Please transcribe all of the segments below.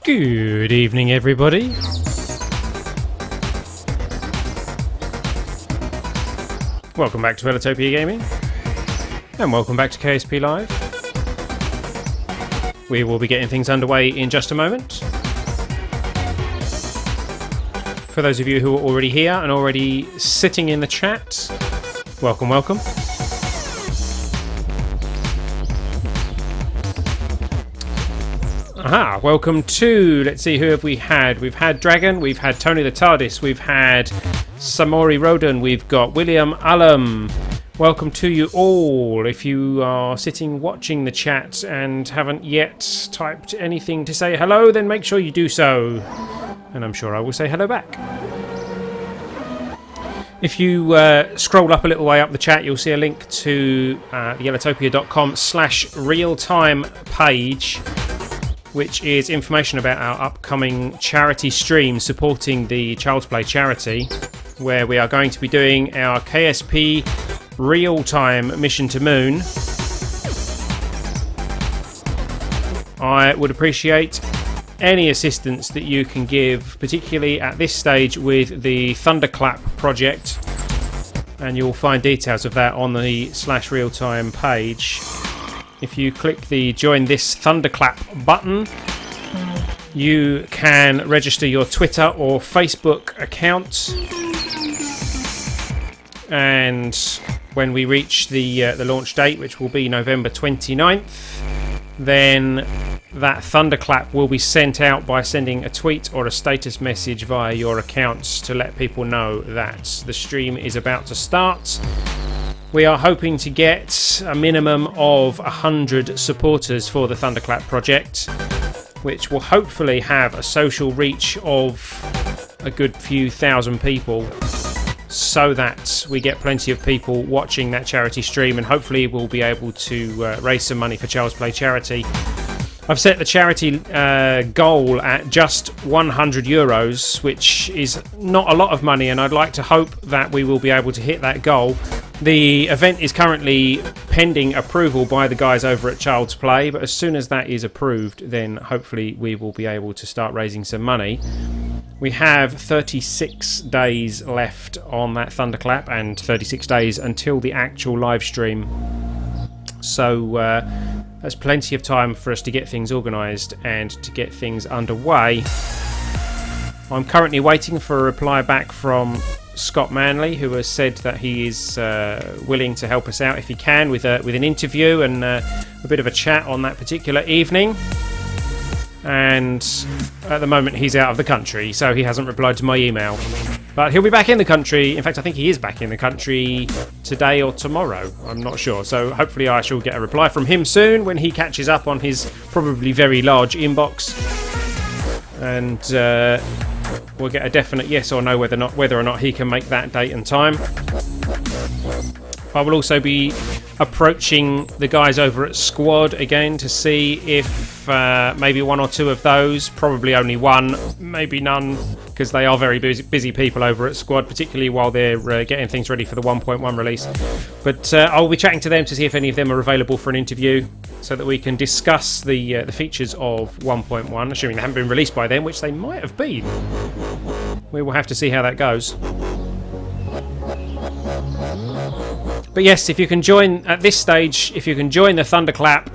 Good evening, everybody. Welcome back to Ellitopia Gaming, and welcome back to KSP Live. We will be getting things underway in just a moment. For those of you who are already here and already sitting in the chat, welcome, welcome. Aha, welcome to, let's see, who have we had? We've had Dragon, we've had Tony the TARDIS, we've had Samori Roden, we've got William Ullum. Welcome to you all. If you are sitting watching the chat and haven't yet typed anything to say hello, then make sure you do so. And I'm sure I will say hello back. If you scroll up a little way up the chat, you'll see a link to the ellitopia.com/realtime page, which is information about our upcoming charity stream supporting the Child's Play charity, where we are going to be doing our KSP real-time mission to Moon. I would appreciate any assistance that you can give, particularly at this stage with the Thunderclap project, and you'll find details of that on the /realtime page. If you click the Join This Thunderclap button, you can register your Twitter or Facebook account, and when we reach the launch date, which will be November 29th, then that Thunderclap will be sent out by sending a tweet or a status message via your accounts to let people know that the stream is about to start. We are hoping to get a minimum of 100 supporters for the Thunderclap project, which will hopefully have a social reach of a good few thousand people, so that we get plenty of people watching that charity stream, and hopefully we'll be able to raise some money for Child's Play charity. I've set the charity goal at just €100, which is not a lot of money, and I'd like to hope that we will be able to hit that goal. The event is currently pending approval by the guys over at Child's Play, but as soon as that is approved, then hopefully we will be able to start raising some money. We have 36 days left on that Thunderclap, and 36 days until the actual live stream. So that's plenty of time for us to get things organised and to get things underway. I'm currently waiting for a reply back from Scott Manley, who has said that he is willing to help us out if he can with an interview and a bit of a chat on that particular evening. And at the moment he's out of the country, so he hasn't replied to my email. But he'll be back in the country. In fact, I think he is back in the country today or tomorrow. I'm not sure. So hopefully I shall get a reply from him soon when he catches up on his probably very large inbox. And we'll get a definite yes or no whether or not he can make that date and time. I will also be approaching the guys over at Squad again to see if maybe one or two of those, probably only one, maybe none, because they are very busy people over at Squad, particularly while they're getting things ready for the 1.1 release. But I'll be chatting to them to see if any of them are available for an interview, so that we can discuss the features of 1.1, assuming they haven't been released by then, which they might have been. We will have to see how that goes. But yes, if you can join at this stage, if you can join the Thunderclap.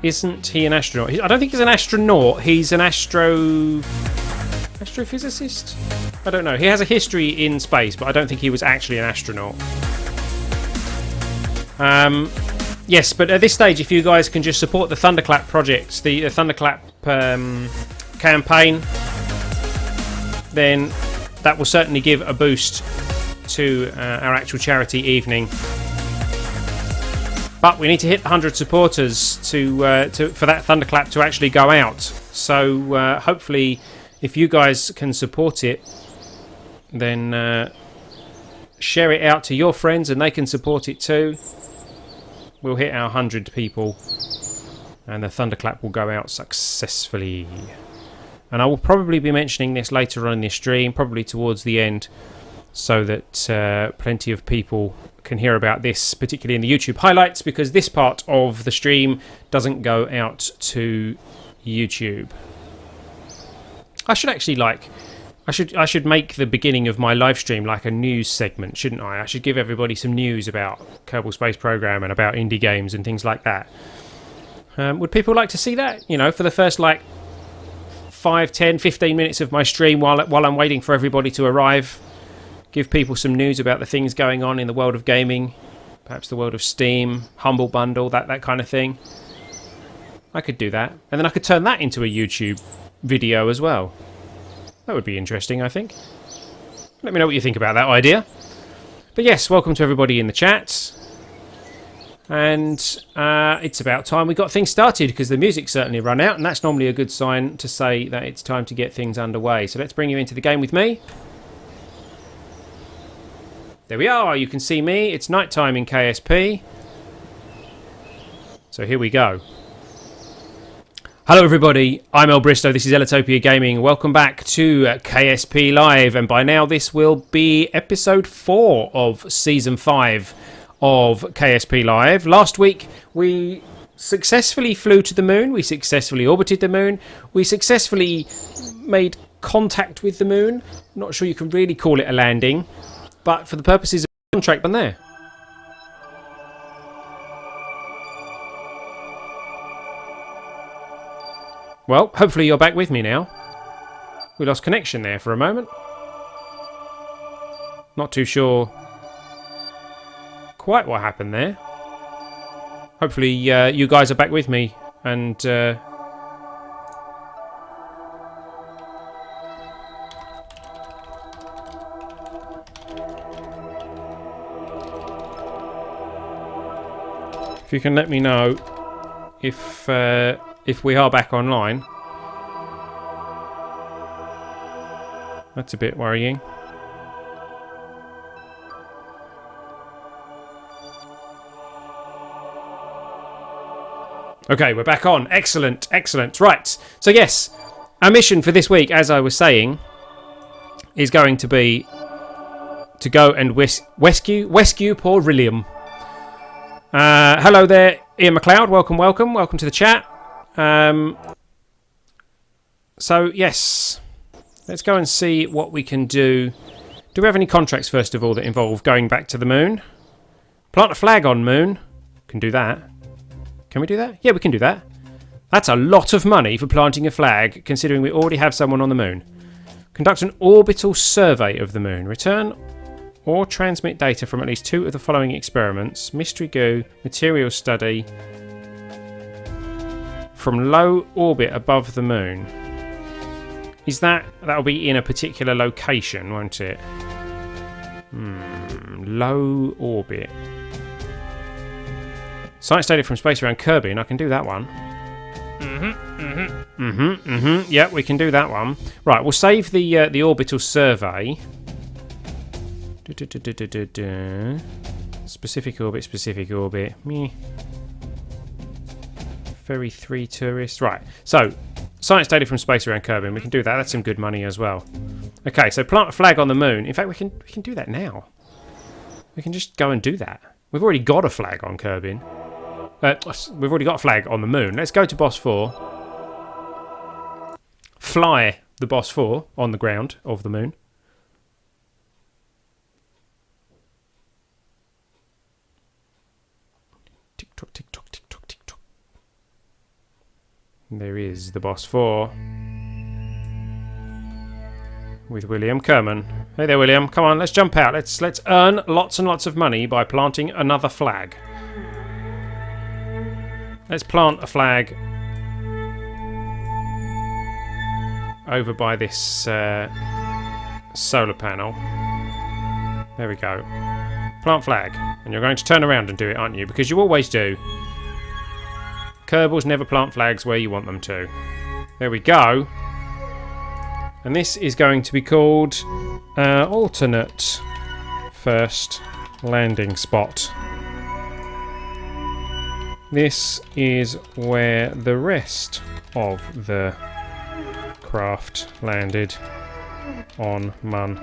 Isn't he an astronaut? I don't think he's an astronaut. He's an astrophysicist? I don't know. He has a history in space, but I don't think he was actually an astronaut. Yes, but at this stage, if you guys can just support the Thunderclap project, the Thunderclap campaign, then that will certainly give a boost to our actual charity evening. But we need to hit 100 supporters for that Thunderclap to actually go out. So hopefully, if you guys can support it, then share it out to your friends and they can support it too. We'll hit our 100 people and the Thunderclap will go out successfully. And I will probably be mentioning this later on in the stream, probably towards the end, so that plenty of people can hear about this, particularly in the YouTube highlights, because this part of the stream doesn't go out to YouTube. I should actually I should make the beginning of my live stream like a news segment, shouldn't I? I should give everybody some news about Kerbal Space Program and about indie games and things like that. Would people like to see that? You know, for the first 5, 10, 15 minutes of my stream while I'm waiting for everybody to arrive, give people some news about the things going on in the world of gaming, perhaps the world of Steam, Humble Bundle, that kind of thing. I could do that, and then I could turn that into a YouTube video as well. That would be interesting, I think. Let me know what you think about that idea. But yes, welcome to everybody in the chat. And it's about time we got things started, because the music's certainly run out, and that's normally a good sign to say that it's time to get things underway. So let's bring you into the game with me. There we are, you can see me. It's nighttime in KSP. So here we go. Hello everybody, I'm El Bristow, this is Ellitopia Gaming. Welcome back to KSP Live, and by now this will be episode 4 of season 5 of KSP Live. Last week we successfully flew to the moon, we successfully orbited the moon, we successfully made contact with the moon. Not sure you can really call it a landing, but for the purposes of the contract on there. Well, hopefully you're back with me now. We lost connection there for a moment. Not too sure quite what happened there. Hopefully you guys are back with me, and if you can let me know if we are back online. That's a bit worrying. Okay, we're back on. Excellent, excellent. Right, so yes, our mission for this week, as I was saying, is going to be to go and rescue poor William. Hello there, Ian McLeod. Welcome to the chat. So yes, let's go and see what we can do. Do we have any contracts first of all that involve going back to the moon? Plant a flag on moon. Can do that. Can we do that? Yeah, we can do that. That's a lot of money for planting a flag, considering we already have someone on the moon. Conduct an orbital survey of the moon. Return or transmit data from at least 2 of the following experiments: mystery goo, material study, from low orbit above the moon. Is that'll be in a particular location, won't it? Low orbit. Science data from space around Kirby, and I can do that one. Yeah, we can do that one. Right, we'll save the orbital survey. Specific orbit. Meh. Ferry 3 tourists. Right, so science data from space around Kerbal. We can do that. That's some good money as well. Okay, so plant a flag on the moon. In fact, we can do that now. We can just go and do that. We've already got a flag on Kerbin. We've already got a flag on the moon. Let's go to Boss 4. Fly the Boss 4 on the ground of the moon. Tick tock, tick tock, tick tock, tick tock. There is the Boss 4 with William Kerman. Hey there, William. Come on, let's jump out. Let's earn lots and lots of money by planting another flag. Let's plant a flag over by this solar panel. There we go. Plant flag. And you're going to turn around and do it, aren't you? Because you always do. Kerbals never plant flags where you want them to. There we go. And this is going to be called alternate first landing spot. This is where the rest of the craft landed on Mun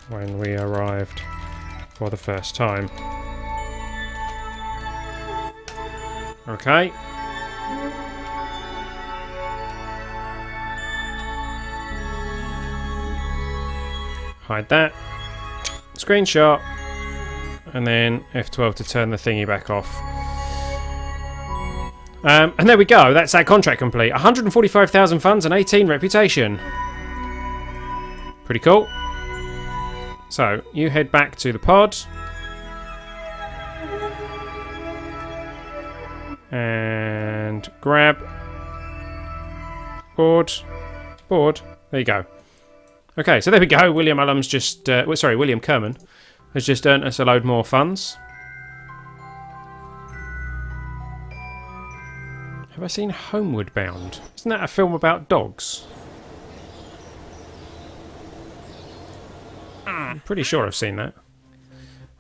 when we arrived for the first time. Okay. Hide that. Screenshot. And then F12 to turn the thingy back off. And there we go. That's our contract complete. 145,000 funds and 18 reputation. Pretty cool. So, you head back to the pod. And grab board. There you go. Okay, so there we go. William Ullum's just... William Kerman has just earned us a load more funds. Have I seen Homeward Bound? Isn't that a film about dogs? I'm pretty sure I've seen that.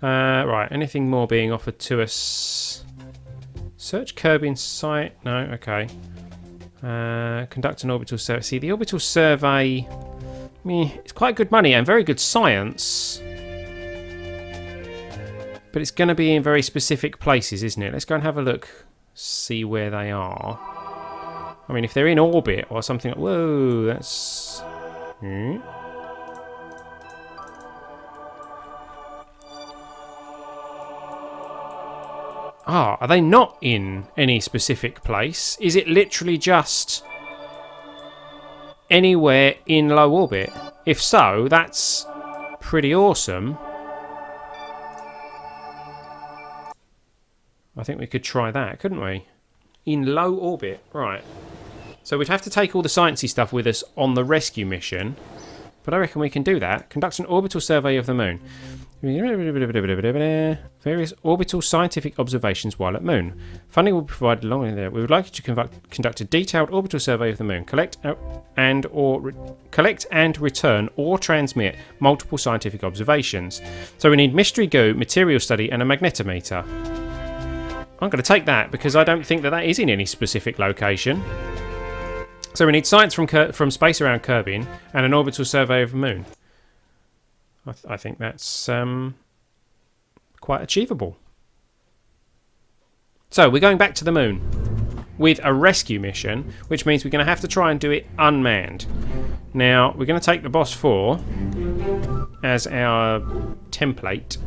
Right, anything more being offered to us? Search Kerbal site. No, okay. Conduct an orbital survey. See, the orbital survey... it's quite good money and very good science. But it's going to be in very specific places, isn't it? Let's go and have a look. See where they are. I mean, if they're in orbit or something... Whoa, that's... are they not in any specific place? Is it literally just anywhere in low orbit? If so, that's pretty awesome. I think we could try that, couldn't we? In low orbit, right. So we'd have to take all the sciencey stuff with us on the rescue mission. But I reckon we can do that. Conduct an orbital survey of the moon. Various orbital scientific observations while at moon. Funding will be provided along with there. We would like you to conduct a detailed orbital survey of the moon. Collect and return or transmit multiple scientific observations. So we need mystery goo, material study, and a magnetometer. I'm going to take that because I don't think that is in any specific location. So we need science from space around Kerbin and an orbital survey of the moon. I think that's quite achievable. So we're going back to the moon with a rescue mission, which means we're going to have to try and do it unmanned. Now, we're going to take the Boss 4 as our template.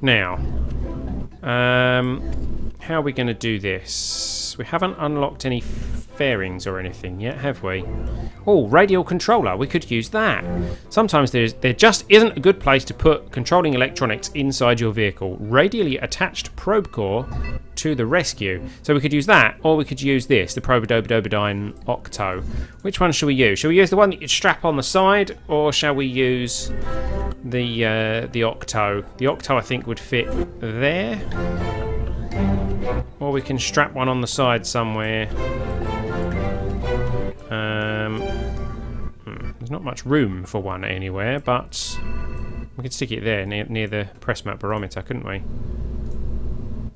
Now, how are we going to do this? We haven't unlocked any fairings or anything yet, have we? Oh, radial controller. We could use that. Sometimes there just isn't a good place to put controlling electronics inside your vehicle. Radially attached probe core to the rescue. So we could use that, or we could use this, the Probodobodyne Octo. Which one shall we use? Shall we use the one that you strap on the side, or shall we use the Octo? The Octo, I think, would fit there. Or we can strap one on the side somewhere. There's not much room for one anywhere, but we could stick it there near the press map barometer, couldn't we?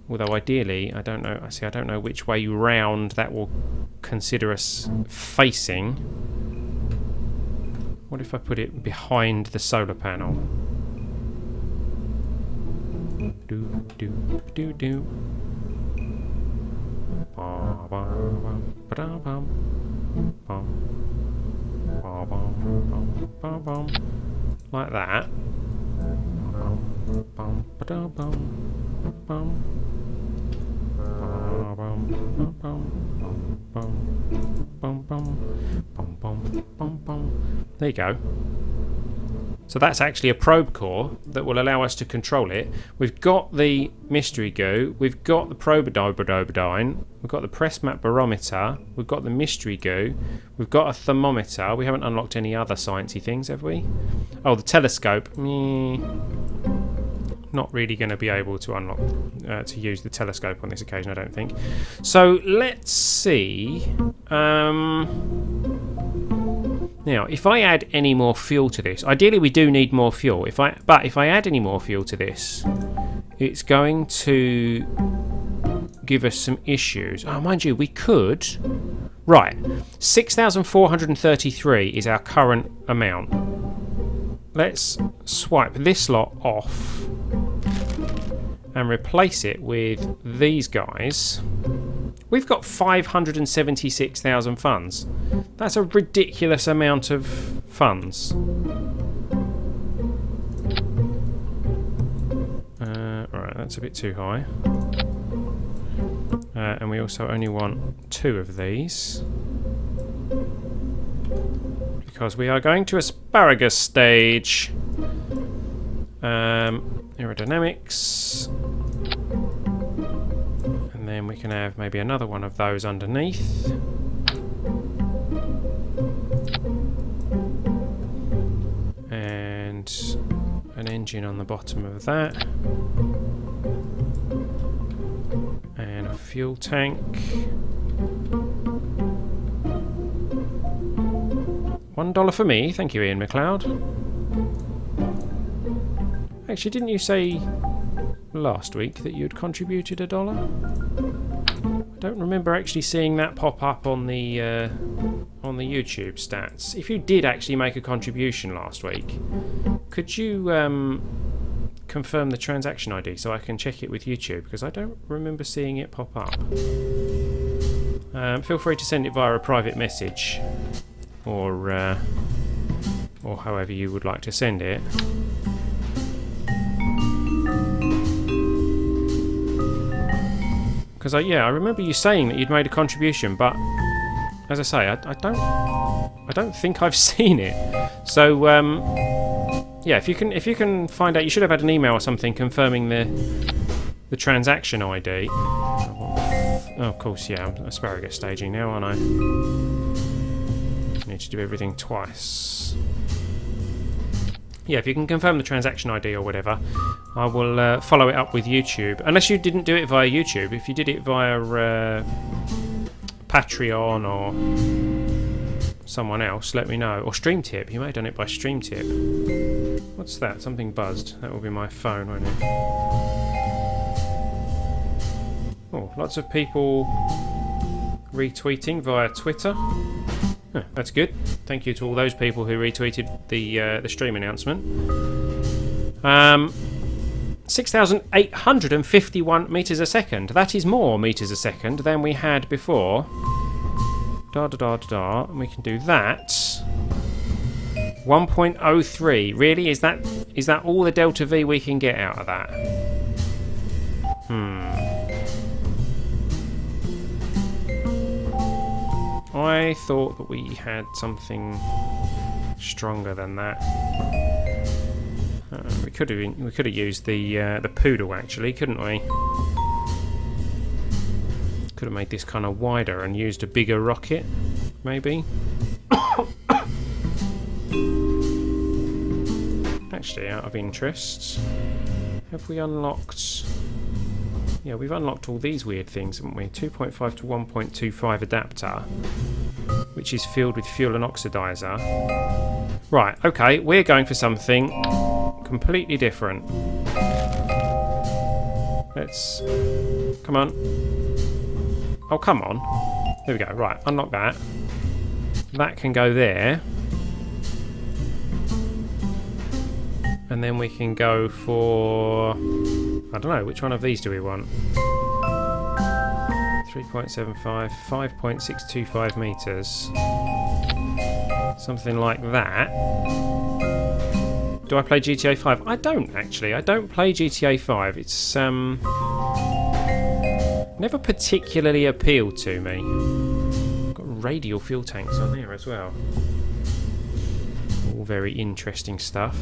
Although ideally, I don't know. I don't know which way round that will consider us facing. What if I put it behind the solar panel? Do do do do. Like that. There you go. So that's actually a probe core that will allow us to control it. We've got the mystery goo, we've got the Probodobodyne, we've got the press map barometer, we've got the mystery goo, we've got a thermometer. We haven't unlocked any other sciencey things, have we? Oh, the telescope. Not really going to be able to unlock to use the telescope on this occasion, I don't think. So let's see. Now, if I add any more fuel to this, ideally we do need more fuel. But if I add any more fuel to this, it's going to give us some issues. Oh, mind you, we could. Right, 6,433 is our current amount. Let's swipe this lot off and replace it with these guys, We've got 576,000 funds. That's a ridiculous amount of funds. Right, that's a bit too high. And we also only want 2 of these. Because we are going to asparagus stage. Aerodynamics. And then we can have maybe another one of those underneath. And an engine on the bottom of that. And a fuel tank. $1 for me, thank you, Ian McLeod. Actually, didn't you say last week that you'd contributed $1? I don't remember actually seeing that pop up on the YouTube stats. If you did actually make a contribution last week, could you confirm the transaction ID so I can check it with YouTube? Because I don't remember seeing it pop up. Feel free to send it via a private message, or however you would like to send it. Because I remember you saying that you'd made a contribution, but as I say, I don't think I've seen it. So yeah, if you can find out, you should have had an email or something confirming the transaction ID. Oh, of course, yeah, I'm asparagus staging now, aren't I? Need to do everything twice. Yeah, if you can confirm the transaction ID or whatever, I will follow it up with YouTube. Unless you didn't do it via YouTube. If you did it via Patreon or someone else, let me know. Or StreamTip. You may have done it by StreamTip. What's that? Something buzzed. That will be my phone, won't it? Oh, lots of people retweeting via Twitter. Oh, that's good. Thank you to all those people who retweeted the stream announcement. 6,851 meters a second. That is more meters a second than we had before. And we can do that. 1.03. Really? Is that all the delta V we can get out of that? I thought that we had something stronger than that. We could have used the poodle actually, couldn't we? Could have made this kind of wider and used a bigger rocket, maybe. Actually, out of interest, have we unlocked? Yeah, we've unlocked all these weird things, haven't we? 2.5 to 1.25 adapter, which is filled with fuel and oxidizer. Right, okay, we're going for something completely different. Let's... Come on. Oh, come on. There we go. Right, unlock that. That can go there. And then we can go for... I don't know, which one of these do we want? 3.75, 5.625 metres. Something like that. Do I play GTA 5? I don't, actually. I don't play GTA 5. It's never particularly appealed to me. Got radial fuel tanks on there as well. All very interesting stuff.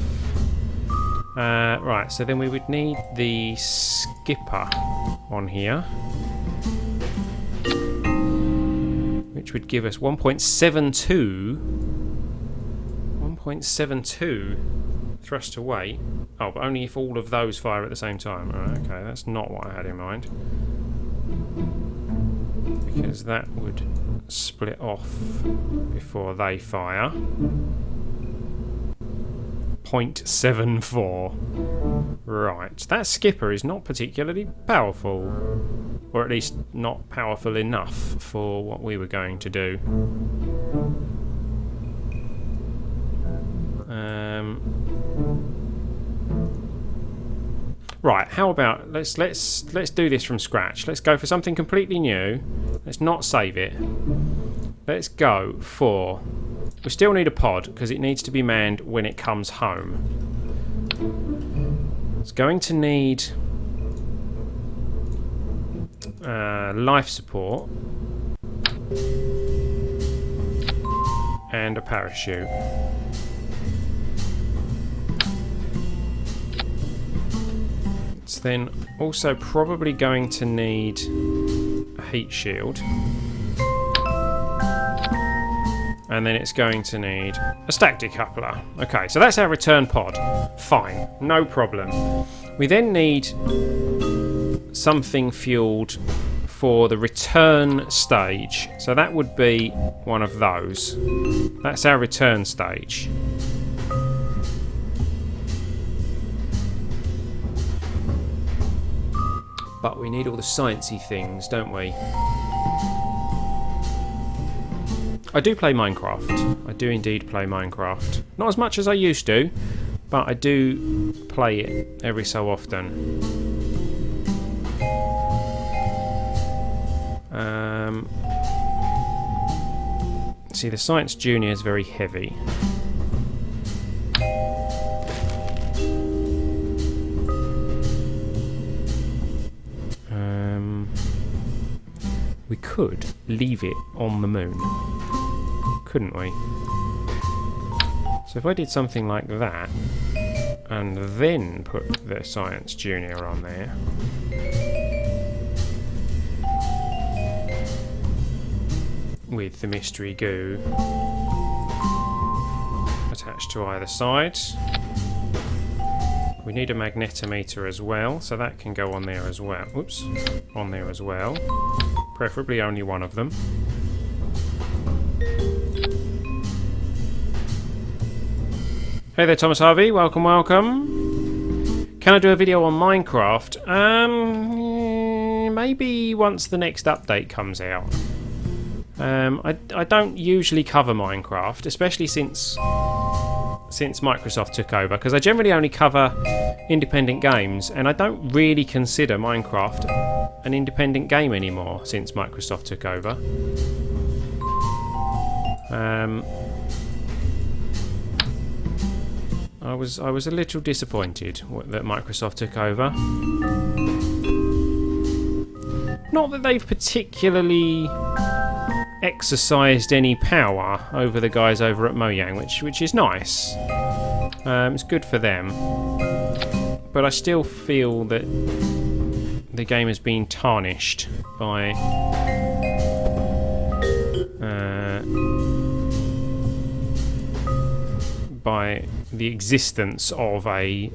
Right, so then we would need the skipper on here, which would give us 1.72 thrust to weight. Oh, but only if all of those fire at the same time. Right, okay, that's not what I had in mind, because that would split off before they fire. 0.74. Right, that skipper is not particularly powerful, or at least not powerful enough for what we were going to do. Right, how about let's do this from scratch. Let's go for something completely new. Let's not save it. Let's go for... We still need a pod, because it needs to be manned when it comes home. It's going to need... life support. And a parachute. It's then also probably going to need a heat shield. And then it's going to need a stack decoupler. Okay, so that's our return pod. Fine, no problem. We then need something fueled for the return stage. So that would be one of those. That's our return stage. But we need all the sciencey things, don't we? I do play Minecraft. I do indeed play Minecraft. Not as much as I used to, but I do play it every so often. See, the Science Junior is very heavy. We could leave it on the moon, couldn't we? So if I did something like that, and then put the Science Junior on there, with the mystery goo attached to either side. We need a magnetometer as well, so that can go on there as well. Oops, on there as well. Preferably only one of them. Hey there, Thomas Harvey. Welcome, welcome. Can I do a video on Minecraft? Maybe once the next update comes out. I don't usually cover Minecraft, especially since Microsoft took over, because I generally only cover independent games, and I don't really consider Minecraft an independent game anymore since Microsoft took over. I was a little disappointed that Microsoft took over. Not that they've particularly exercised any power over the guys over at Mojang, which is nice. It's good for them, but I still feel that the game has been tarnished by the existence of a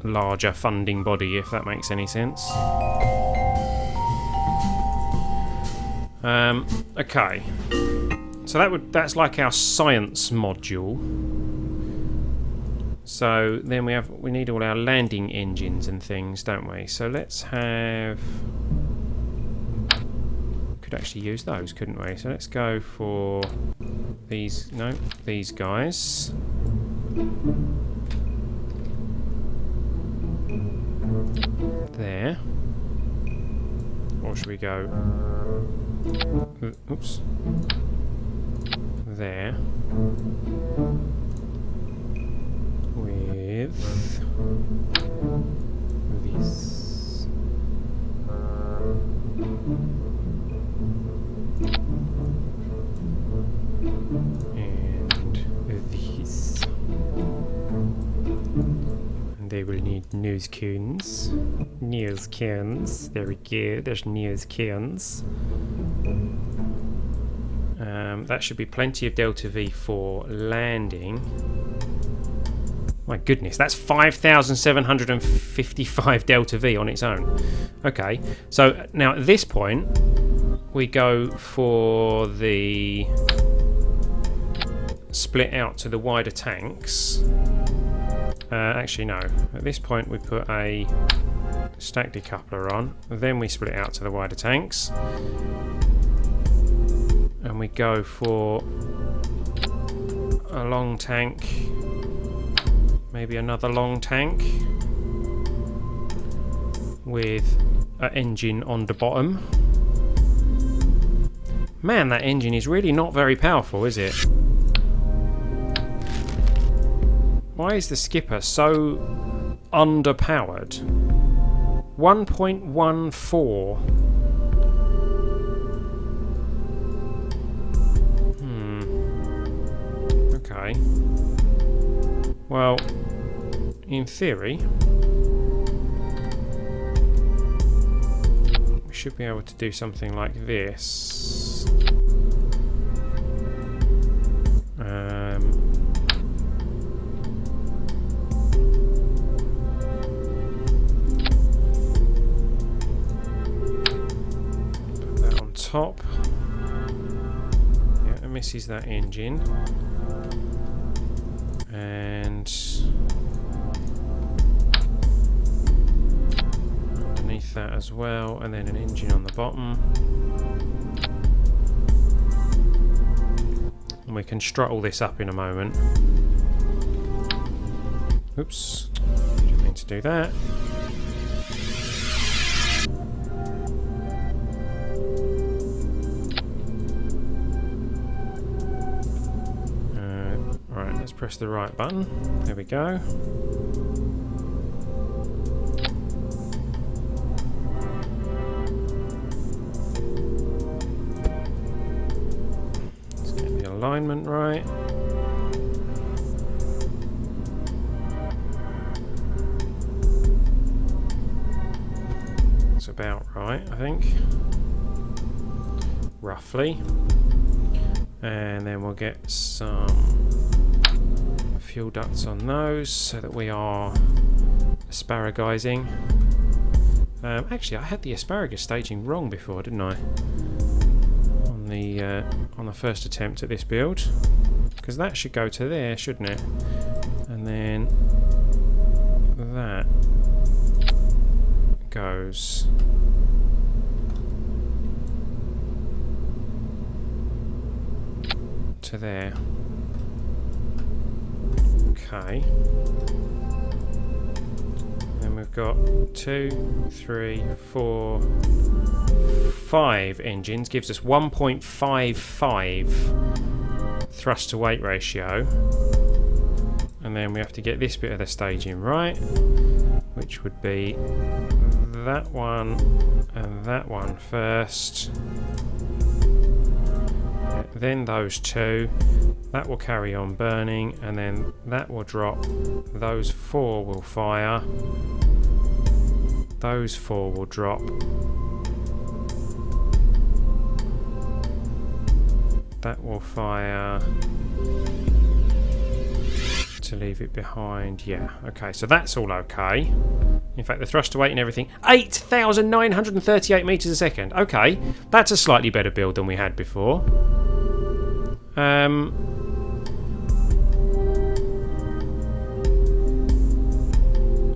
larger funding body, if that makes any sense. Okay, so that's like our science module. So then we need all our landing engines and things, don't we? So let's have... Could actually use those, couldn't we? So let's go for these. No, these guys. There. Or should we go? Oops. There. With this. And this. And they will need nose cones. Nose cones. There we go. There's nose cones. That should be plenty of delta V for landing. My goodness, that's 5,755 delta V on its own. Okay, so now at this point, we go for the split out to the wider tanks. Actually, no. At this point, we put a stack decoupler on. Then we split it out to the wider tanks. And we go for a long tank. Maybe another long tank with an engine on the bottom. Man, that engine is really not very powerful, is it? Why is the skipper so underpowered? 1.14. Okay. Well, in theory, we should be able to do something like this. Put that on top. Yeah, it misses that engine. And underneath that as well, and then an engine on the bottom. And we can strut all this up in a moment. Oops, didn't mean to do that. Right, let's press the right button. There we go. Let's get the alignment right. It's about right, I think. Roughly. And then we'll get some fuel ducts on those so that we are asparagizing. Actually, I had the asparagus staging wrong before, didn't I? On the first attempt at this build, because that should go to there, shouldn't it? And then that goes to there. Okay. Then we've got 2, 3, 4, 5 engines. Gives us 1.55 thrust to weight ratio. And then we have to get this bit of the staging right, which would be that one and that one first. Then those two. That will carry on burning, and then that will drop. Those 4 will fire. Those 4 will drop. That will fire to leave it behind. Yeah, okay, so that's all okay. In fact, the thrust to weight and everything, 8,938 meters a second. Okay, that's a slightly better build than we had before.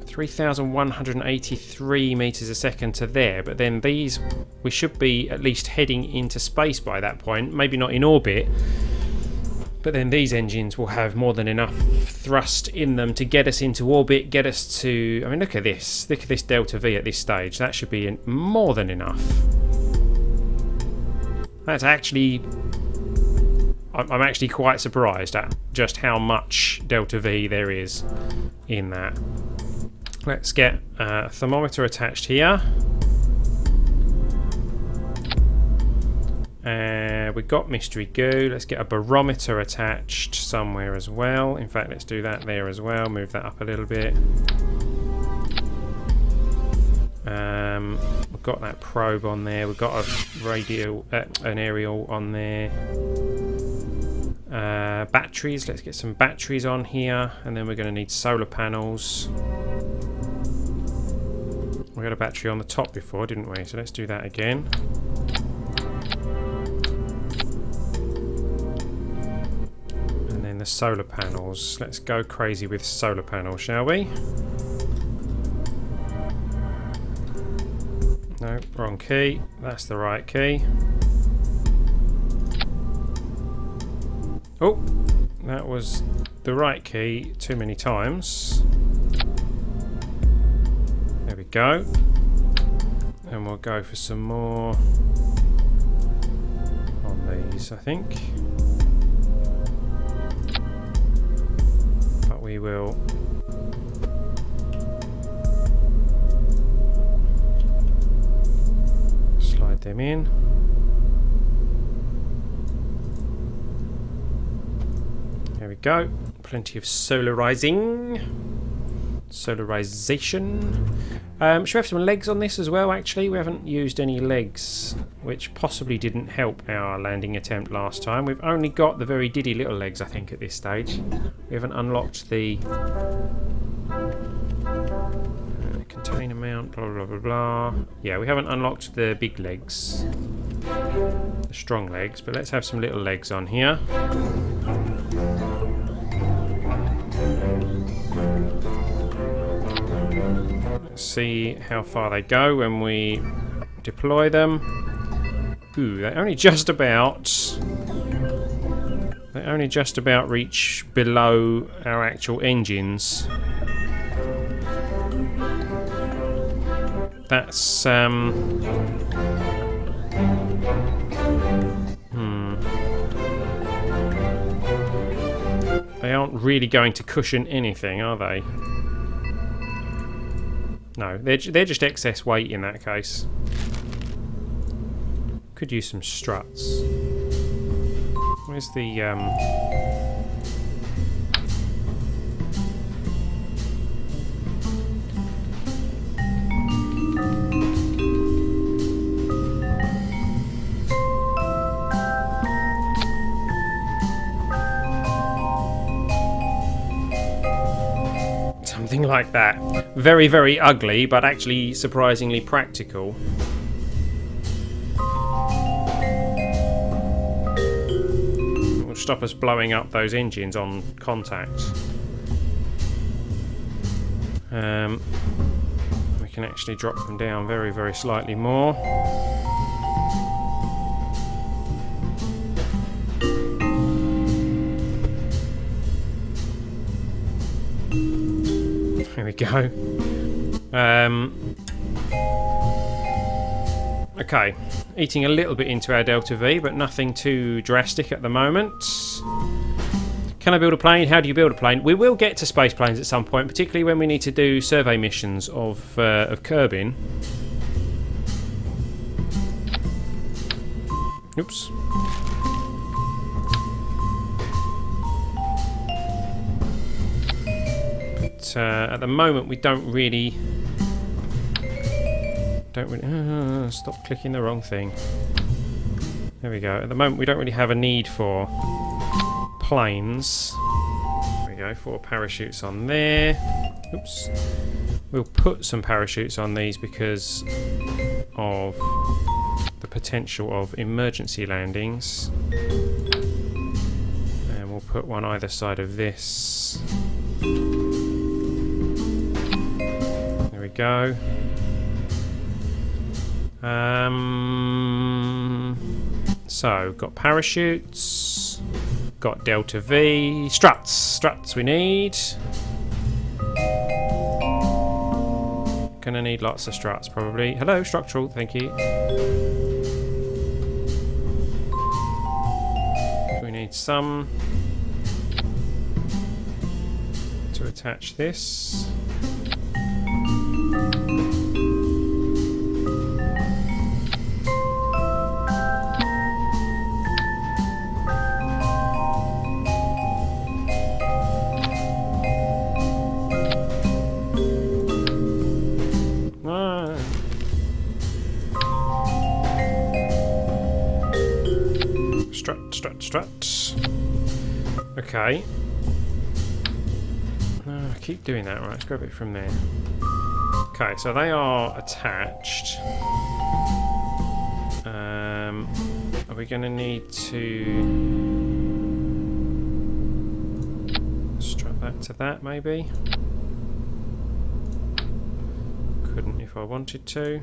3,183 meters a second to there, but then these, we should be at least heading into space by that point, maybe not in orbit, but then these engines will have more than enough thrust in them to get us into orbit, get us to, I mean, look at this delta V at this stage. That should be more than enough. That's actually, I'm actually quite surprised at just how much delta V there is in that. Let's get a thermometer attached here. We've got mystery goo. Let's get a barometer attached somewhere as well. In fact, let's do that there as well. Move that up a little bit. We've got that probe on there. We've got a radial, an aerial on there. Batteries. Let's get some batteries on here, and then we're going to need solar panels. We got a battery on the top before, didn't we? So let's do that again. And then the solar panels. Let's go crazy with solar panels, shall we? No, wrong key. That's the right key. Oh, that was the right key too many times. There we go. And we'll go for some more on sideways, I think. But we will slide them in. There we go. Plenty of solarization. Should we have some legs on this as well? Actually, we haven't used any legs, which possibly didn't help our landing attempt last time. We've only got the very diddy little legs, I think, at this stage. We haven't unlocked the container mount, blah blah blah blah. Yeah, we haven't unlocked the big legs, the strong legs, but let's have some little legs on here. Let's see how far they go when we deploy them. Ooh, they only just about reach below our actual engines. That's They aren't really going to cushion anything, are they? No, they're just excess weight in that case. Could use some struts. Where's the something like that. Very, very ugly, but actually surprisingly practical. It will stop us blowing up those engines on contact. We can actually drop them down very, very slightly more. There we go. Okay, eating a little bit into our Delta V, but nothing too drastic at the moment. Can I build a plane? How do you build a plane? We will get to space planes at some point, particularly when we need to do survey missions of Kerbin. Oops. At the moment we don't really stop clicking the wrong thing. There we go. At the moment we don't really have a need for planes. There we go, 4 parachutes on there. Oops. We'll put some parachutes on these because of the potential of emergency landings, and we'll put one either side of this. Go. So, got parachutes, got Delta V, struts we need. Gonna need lots of struts probably. Hello, structural, thank you. We need some to attach this. Strut. Okay. I keep doing that. Right, let's grab it from there. Okay, so they are attached. Are we going to need to strap that to that, maybe? Couldn't if I wanted to.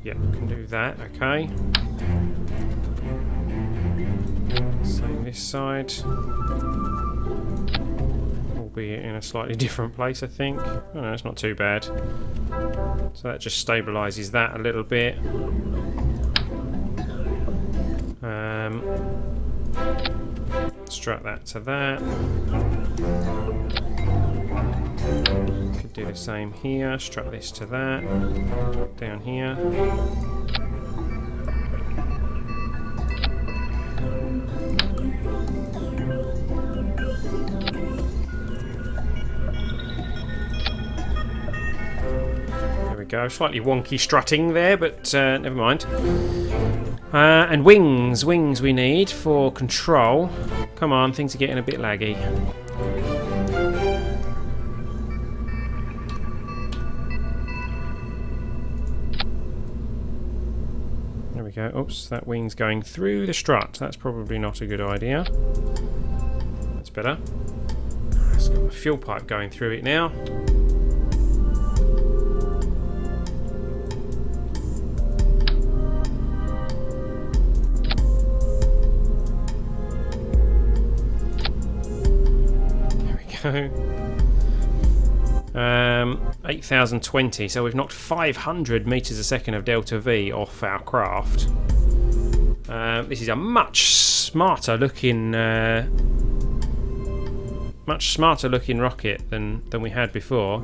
Yep, can do that, okay. Same this side. Albeit in a slightly different place, I think. Oh no, it's not too bad. So that just stabilises that a little bit. Strut that to that. Could do the same here. Strut this to that. Down here. Go. Slightly wonky strutting there, but never mind. And wings we need for control. Come on, things are getting a bit laggy. There we go. Oops, that wing's going through the strut. That's probably not a good idea. That's better. It's got a fuel pipe going through it now. There we go. 8,020, so we've knocked 500 meters a second of delta V off our craft. This is a much smarter looking rocket than we had before.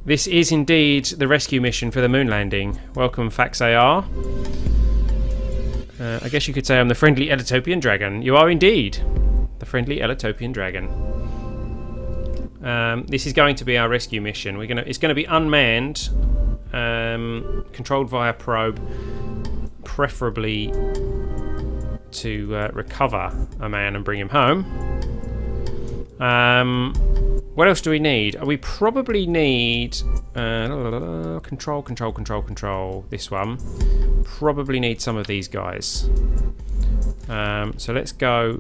This is indeed the rescue mission for the moon landing. Welcome, Fax AR. I guess you could say I'm the friendly Ellitopian dragon. You are indeed the friendly Ellitopian dragon. This is going to be our rescue mission. It's going to be unmanned, controlled via probe, preferably to recover a man and bring him home. What else do we need? We probably need control. This one. Probably need some of these guys. So let's go.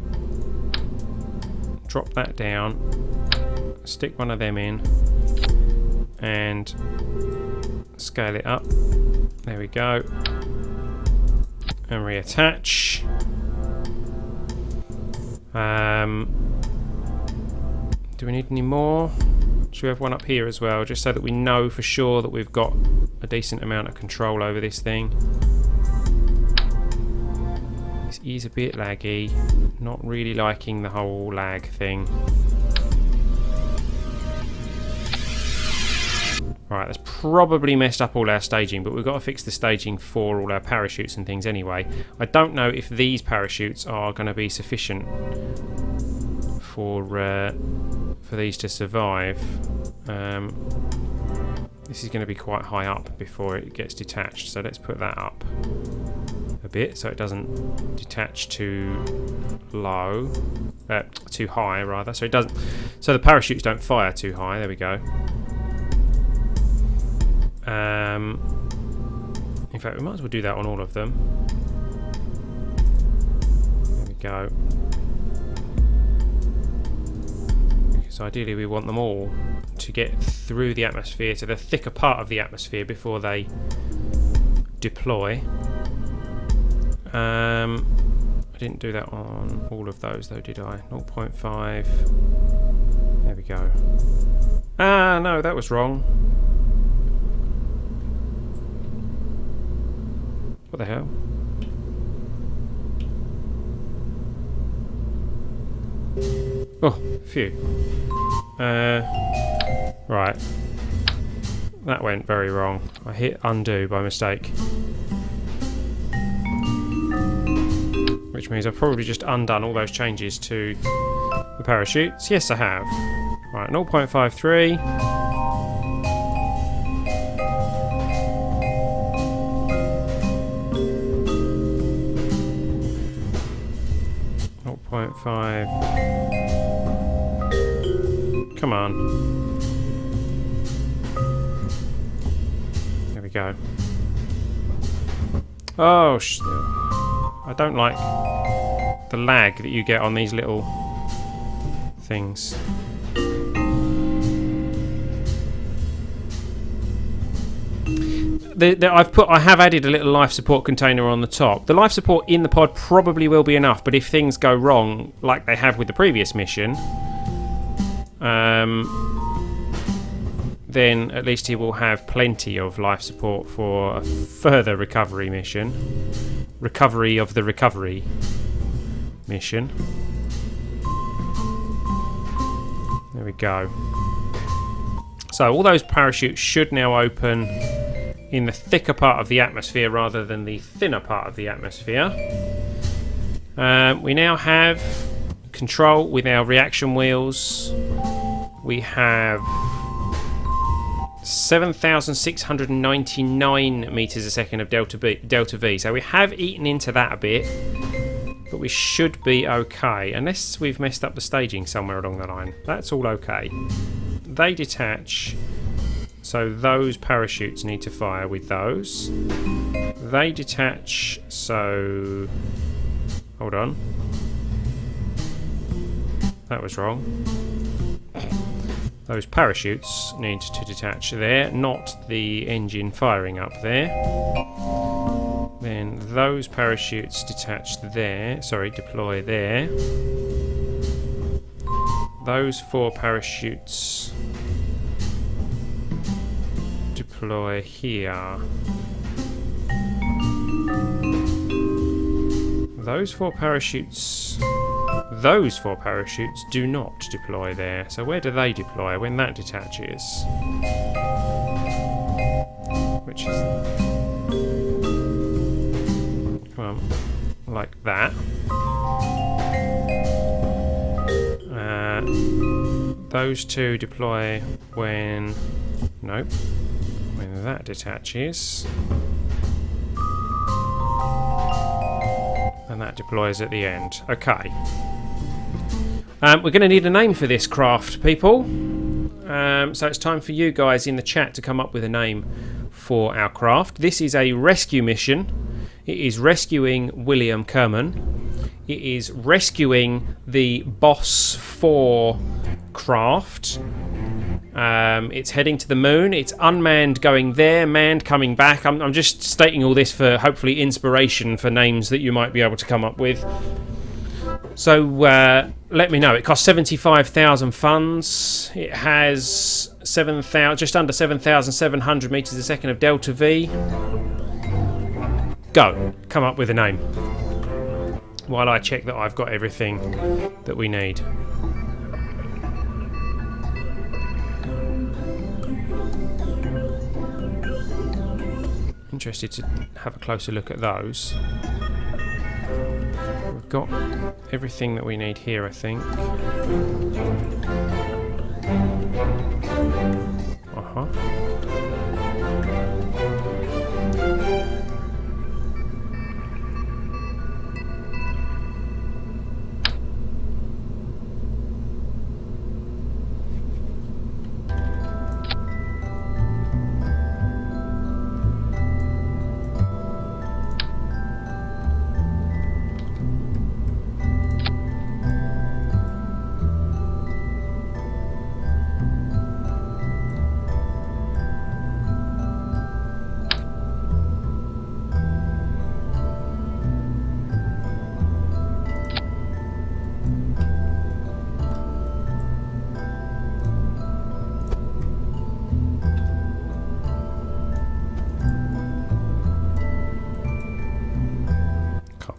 Drop that down, stick one of them in, and scale it up. There we go. And reattach. Do we need any more? Should we have one up here as well, just so that we know for sure that we've got a decent amount of control over this thing? This is a bit laggy. Not really liking the whole lag thing. Right, that's probably messed up all our staging, but we've got to fix the staging for all our parachutes and things anyway. I don't know if these parachutes are going to be sufficient for these to survive. This is going to be quite high up before it gets detached, so let's put that up a bit so it doesn't detach too low, too high rather. So it doesn't. So the parachutes don't fire too high. There we go. In fact, we might as well do that on all of them. There we go. Because ideally we want them all to get through the atmosphere to the thicker part of the atmosphere before they deploy. I didn't do that on all of those though, did I? 0.5. There we go. Ah, no, that was wrong. What the hell? Oh, phew. Right. That went very wrong. I hit undo by mistake. Which means I've probably just undone all those changes to the parachutes. Yes, I have. Right, 0.53. .5. Come on. There we go. Oh, I don't like the lag that you get on these little things. I have added a little life support container on the top. The life support in the pod probably will be enough, but if things go wrong, like they have with the previous mission, then at least he will have plenty of life support for a further recovery mission. Recovery of the recovery mission. There we go. So all those parachutes should now open in the thicker part of the atmosphere rather than the thinner part of the atmosphere. We now have control with our reaction wheels. We have 7,699 meters a second of delta V. So we have eaten into that a bit, but we should be okay, unless we've messed up the staging somewhere along the line. That's all okay. They detach, so those parachutes need to fire with those. They detach, so hold on. That was wrong. Those parachutes need to detach there, not the engine firing up there. Then those parachutes detach there, deploy there. Those 4 parachutes deploy here. Those four parachutes do not deploy there. So where do they deploy when that detaches? Which is... come on, like that. Those two deploy when... nope. When that detaches. And that deploys at the end. Okay. We're going to need a name for this craft, people. So it's time for you guys in the chat to come up with a name for our craft. This is a rescue mission. It is rescuing William Kerman. It is rescuing the Boss 4 craft. It's heading to the moon. It's unmanned going there, manned coming back. I'm just stating all this for hopefully inspiration for names that you might be able to come up with. So let me know. It costs 75,000 funds. It has just under 7,700 meters a second of delta V. Go. Come up with a name while I check that I've got everything that we need. Interested to have a closer look at those. We've got everything that we need here, I think.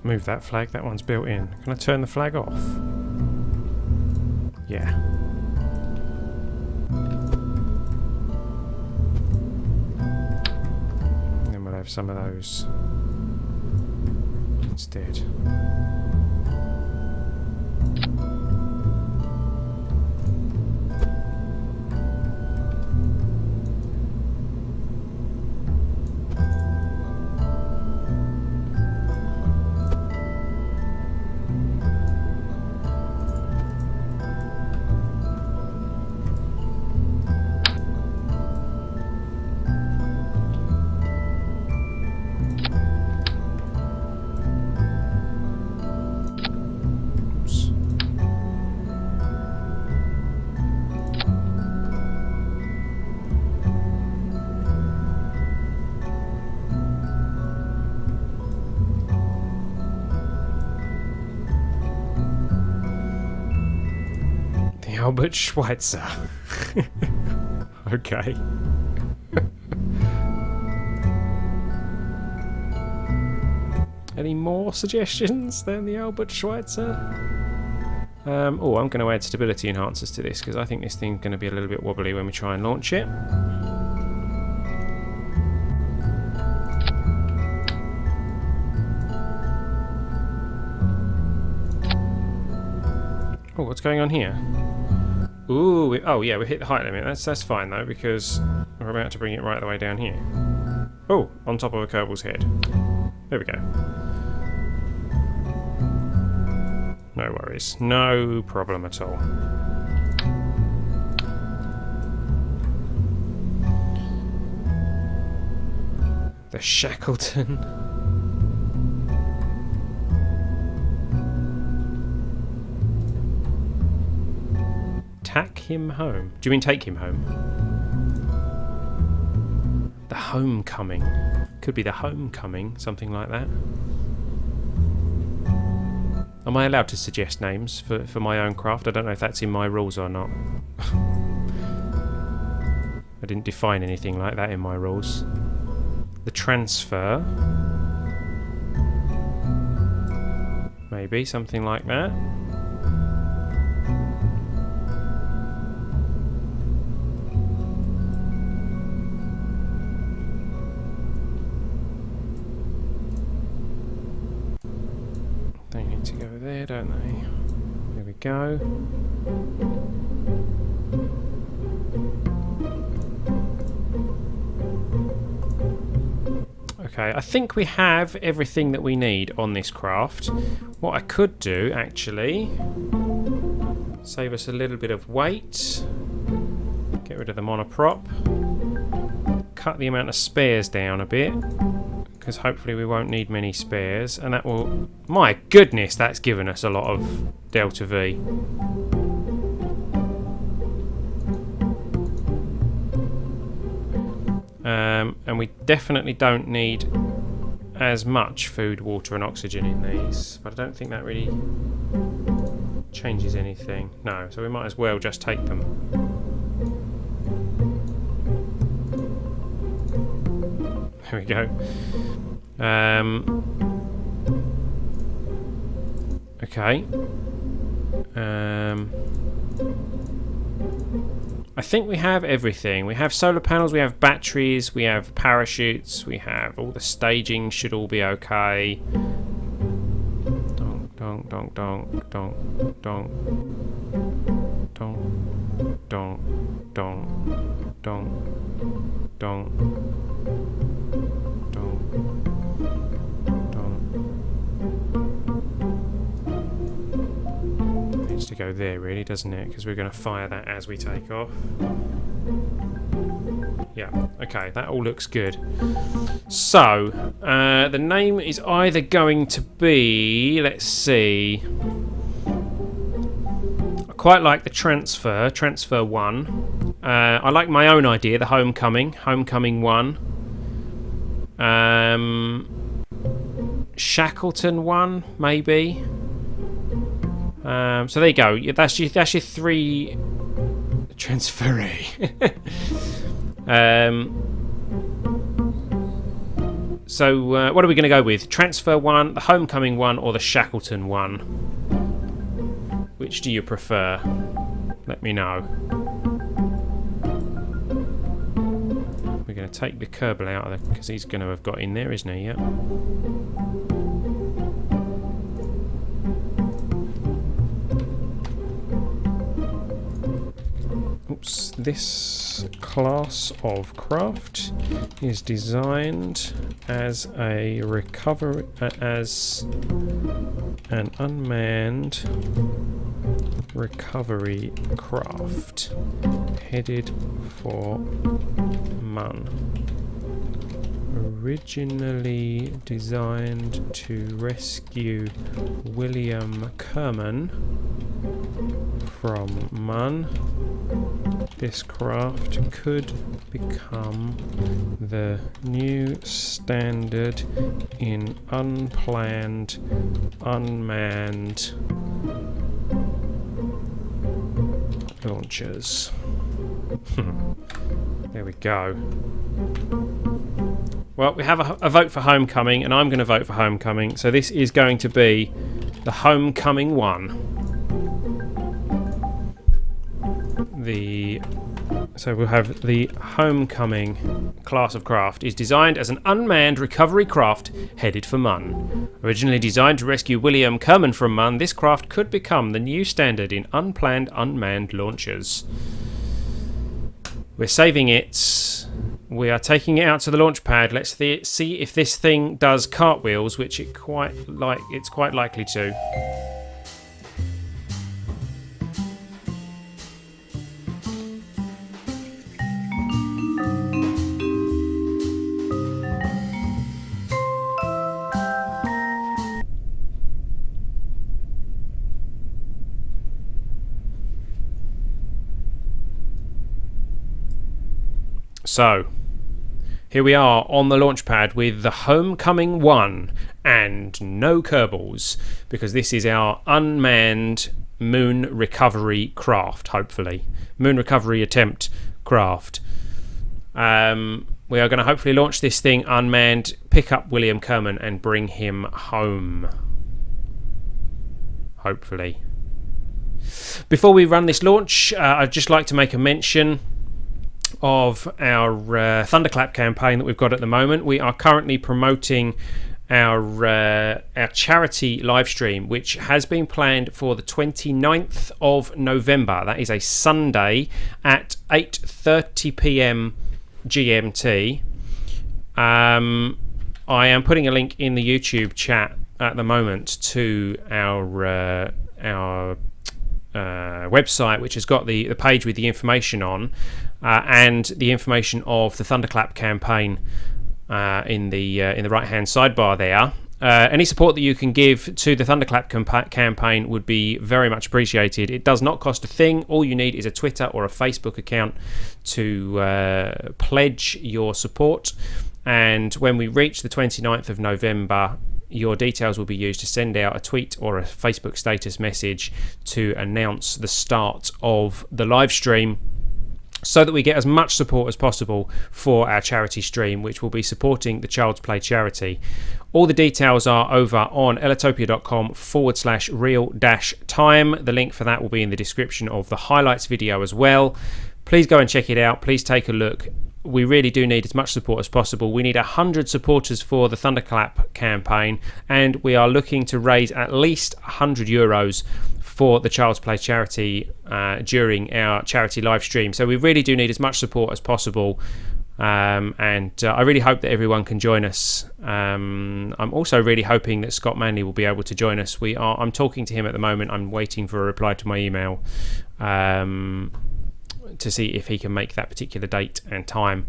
Move that flag, that one's built in. Can I turn the flag off? Yeah. And then we'll have some of those instead. Albert Schweitzer. Okay. Any more suggestions than the Albert Schweitzer? Oh, I'm going to add stability enhancers to this because I think this thing's going to be a little bit wobbly when we try and launch it. Oh, what's going on here? Ooh, oh yeah, we hit the height limit. That's fine though, because we're about to bring it right the way down here. Oh, on top of a Kerbal's head. There we go. No worries. No problem at all. The Shackleton. Tack him home. Do you mean take him home? The Homecoming. Could be the Homecoming, something like that. Am I allowed to suggest names for my own craft? I don't know if that's in my rules or not. I didn't define anything like that in my rules. The Transfer. Maybe, something like that. They need to go there, don't they? There we go. Okay, I think we have everything that we need on this craft. What I could do, actually, save us a little bit of weight, get rid of the monoprop, cut the amount of spares down a bit, because hopefully we won't need many spares, and that will... My goodness, that's given us a lot of Delta V. And we definitely don't need as much food, water and oxygen in these, but I don't think that really changes anything. No, so we might as well just take them. There we go. Okay. I think we have everything. We have solar panels, we have batteries, we have parachutes, we have all the staging should all be okay. Donk, donk, donk, donk, donk, donk. Donk, donk, donk, donk, donk. To go there really, doesn't it? Because we're going to fire that as we take off. Yeah, okay, that all looks good. So, the name is either going to be, let's see, I quite like the Transfer 1. I like my own idea, the Homecoming 1. Shackleton 1, maybe. So there you go. That's your 3 transferee. So what are we going to go with? Transfer 1, the Homecoming 1, or the Shackleton 1? Which do you prefer? Let me know. We're going to take the Kerbal out of there because he's going to have got in there, isn't he? Yep. Oops, this class of craft is designed as a as an unmanned recovery craft headed for MUN. Originally designed to rescue William Kerman from MUN, this craft could become the new standard in unplanned, unmanned launchers. There we go. Well, we have a vote for Homecoming, and I'm going to vote for Homecoming. So this is going to be the Homecoming 1. So we'll have the Homecoming class of craft is designed as an unmanned recovery craft headed for Mun. Originally designed to rescue William Kerman from Mun, this craft could become the new standard in unplanned unmanned launches. We're saving it. We are taking it out to the launch pad. Let's see if this thing does cartwheels, which it's quite likely to. So, here we are on the launch pad with the Homecoming 1 and no Kerbals, because this is our unmanned moon recovery craft, hopefully. Moon recovery attempt craft. We are going to hopefully launch this thing unmanned, pick up William Kerman and bring him home. Hopefully. Before we run this launch, I'd just like to make a mention of our Thunderclap campaign that we've got at the moment. We are currently promoting our charity live stream, which has been planned for the 29th of November. That is a Sunday at 8:30 p.m. GMT. I am putting a link in the YouTube chat at the moment to our website, which has got the page with the information on, and the information of the Thunderclap campaign in the right hand sidebar there. Any support that you can give to the Thunderclap campaign would be very much appreciated. It does not cost a thing. All you need is a Twitter or a Facebook account to pledge your support, and when we reach the 29th of November, your details will be used to send out a tweet or a Facebook status message to announce the start of the live stream, so that we get as much support as possible for our charity stream, which will be supporting the Child's Play charity. All the details are over on ellitopia.com/real-time. The link for that will be in the description of the highlights video as well. Please go and check it out. Please take a look. We really do need as much support as possible. We need 100 supporters for the Thunderclap campaign, and we are looking to raise at least €100 for the Child's Play charity during our charity live stream. So we really do need as much support as possible, and I really hope that everyone can join us. I'm also really hoping that Scott Manley will be able to join us. I'm talking to him at the moment. I'm waiting for a reply to my email to see if he can make that particular date and time.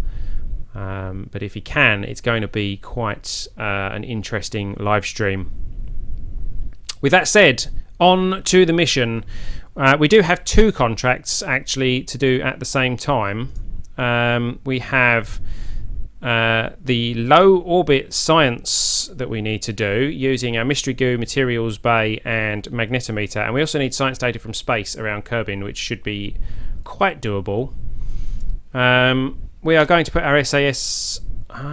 But if he can, it's going to be quite an interesting live stream. With that said, on to the mission. We do have 2 contracts actually to do at the same time. We have the low orbit science that we need to do using our Mystery Goo, Materials Bay and Magnetometer, and we also need science data from space around Kerbin, which should be quite doable. We are going to put our SAS...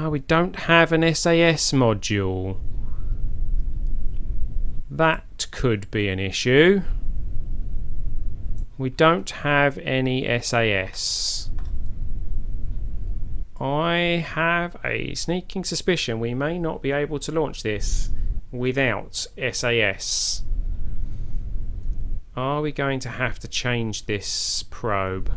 we don't have an SAS module. That could be an issue. We don't have any SAS. I have a sneaking suspicion we may not be able to launch this without SAS. Are we going to have to change this probe?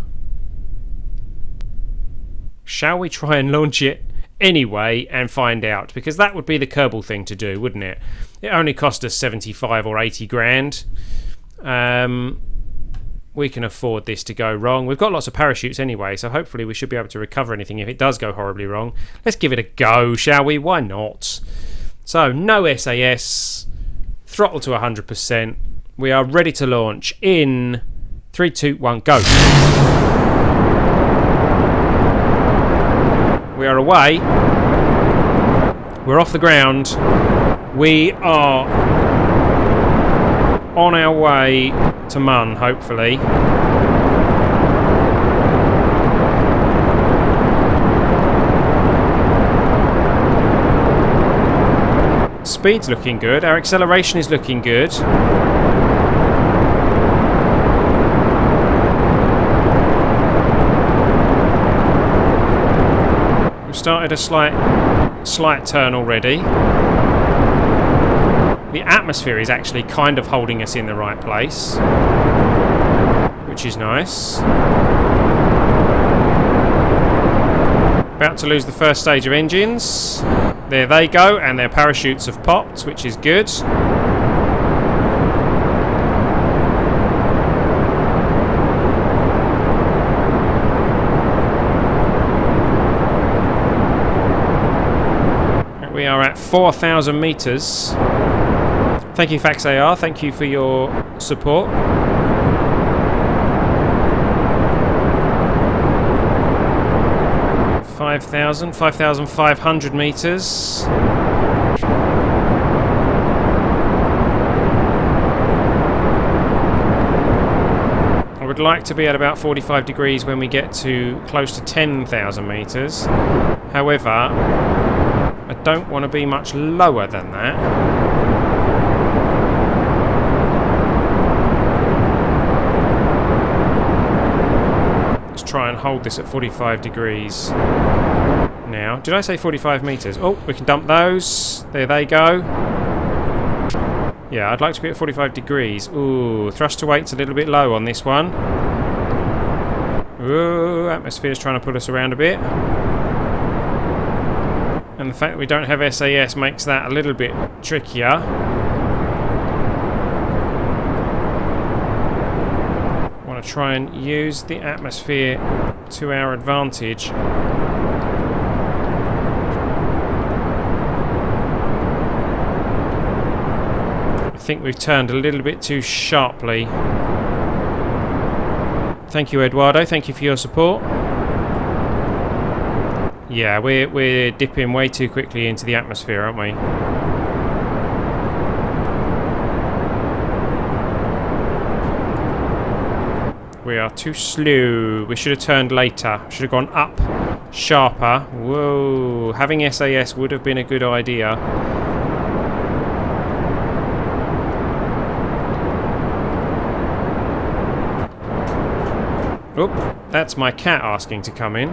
Shall we try and launch it anyway and find out? Because that would be the Kerbal thing to do, wouldn't it? It only cost us 75 or 80 grand. We can afford this to go wrong. We've got lots of parachutes anyway, so hopefully we should be able to recover anything if it does go horribly wrong. Let's give it a go, shall we? Why not? So, no SAS. Throttle to 100%. We are ready to launch in 3, 2, 1, go. We are away. We're off the ground. We are on our way to Mun, hopefully. speed's looking good. Our acceleration is looking good. We've started a slight turn already. The atmosphere is actually kind of holding us in the right place, which is nice. About to lose the first stage of engines. There they go, and their parachutes have popped, which is good. We are at 4,000 metres. Thank you, FaxAR. Thank you for your support. Five 5,500 metres. I would like to be at about 45 degrees when we get to close to 10,000 metres. However, I don't want to be much lower than that. Let's try and hold this at 45 degrees now. Did I say 45 metres? Oh, we can dump those. There they go. Yeah, I'd like to be at 45 degrees. Ooh, thrust to weight's a little bit low on this one. Ooh, atmosphere's trying to pull us around a bit. And the fact that we don't have SAS makes that a little bit trickier. I want to try and use the atmosphere to our advantage. I think we've turned a little bit too sharply. Thank you, Eduardo. Thank you for your support. Yeah, we're dipping way too quickly into the atmosphere, aren't we? We are too slow. We should have turned later. Should have gone up sharper. Whoa, having SAS would have been a good idea. Oh, that's my cat asking to come in.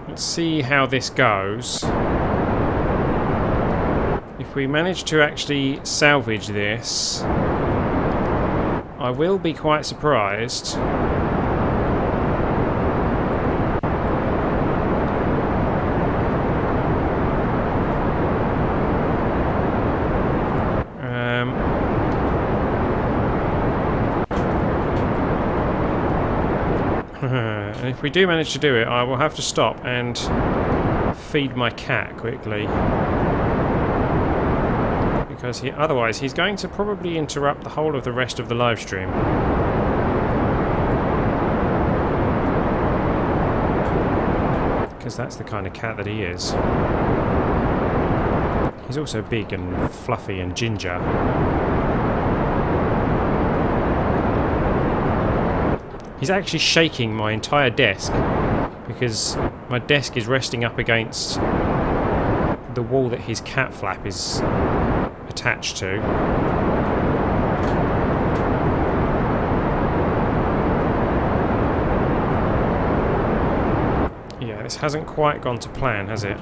Let's see how this goes. If we manage to actually salvage this, I will be quite surprised. And if we do manage to do it, I will have to stop and feed my cat quickly. Because otherwise he's going to probably interrupt the whole of the rest of the live stream. Because that's the kind of cat that he is. He's also big and fluffy and ginger. He's actually shaking my entire desk because my desk is resting up against the wall that his cat flap is attached to. Yeah, this hasn't quite gone to plan, has it?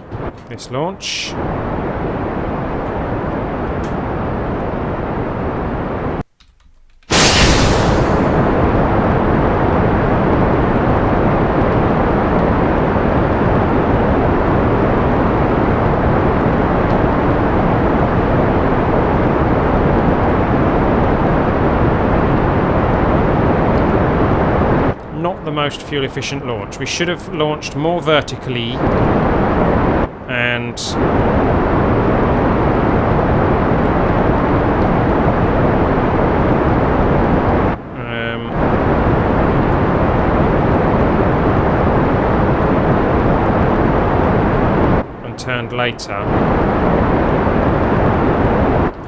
This launch. Most fuel efficient launch. We should have launched more vertically and turned later.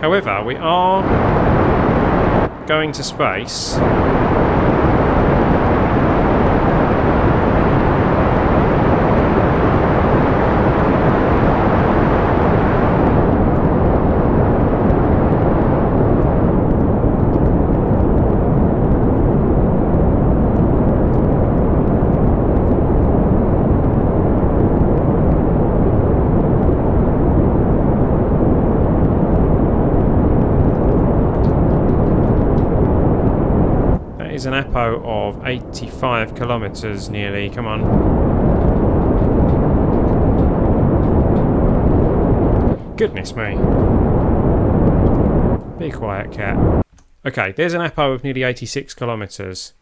However, we are going to space. Here's an apo of 85 kilometres nearly. Come on. Goodness me. Be quiet, cat. Okay, there's an apo of nearly 86 kilometres.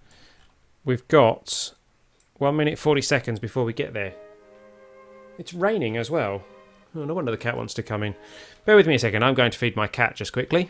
We've got 1 minute 40 seconds before we get there. It's raining as well. Oh, no wonder the cat wants to come in. Bear with me a second. I'm going to feed my cat just quickly.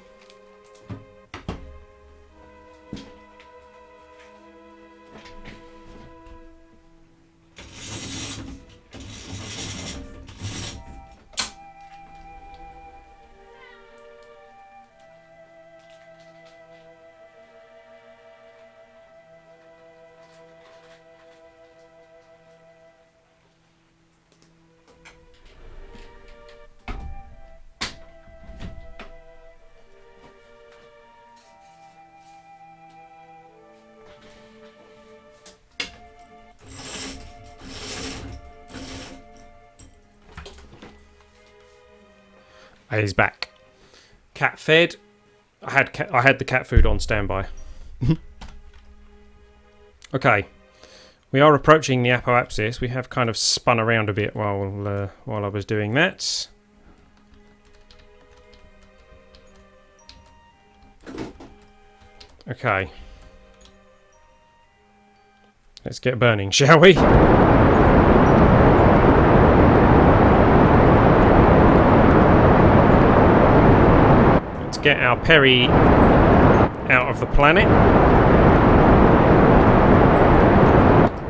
He's back. Cat fed. I had the cat food on standby. Okay, we are approaching the apoapsis. We have kind of spun around a bit while I was doing that. Okay, let's get burning, shall we? Get our Perry out of the planet.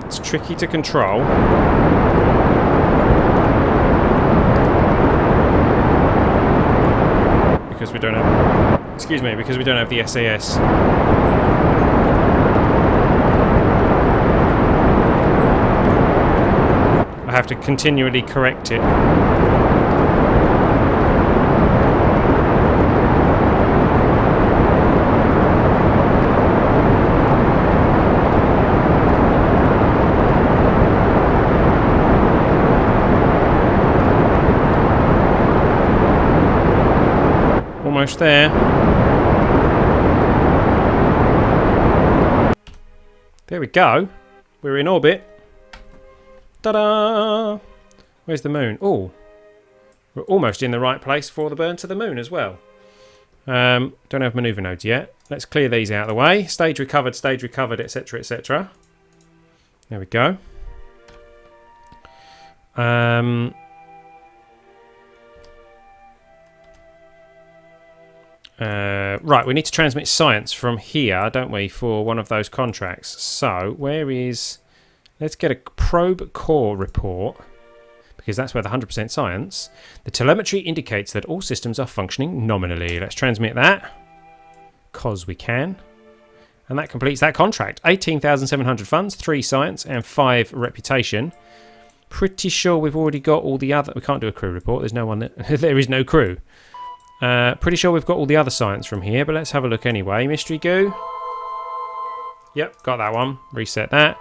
It's tricky to control. Because we don't have... Excuse me, because we don't have the SAS. I have to continually correct it. Almost there. There we go. We're in orbit. Ta-da! Where's the moon? Oh, we're almost in the right place for the burn to the moon as well. Don't have maneuver nodes yet. Let's clear these out of the way. Stage recovered, etc, etc. There we go. Right, we need to transmit science from here, don't we, for one of those contracts. So, where is... Let's get a probe core report, because that's where the 100% science. The telemetry indicates that all systems are functioning nominally. Let's transmit that, because we can. And that completes that contract. 18,700 funds, 3 science, and 5 reputation. Pretty sure we've already got all the other... We can't do a crew report. There's no one that... There is no crew. Pretty sure we've got all the other science from here, but let's have a look anyway. Mystery goo. Yep, got that one. Reset that.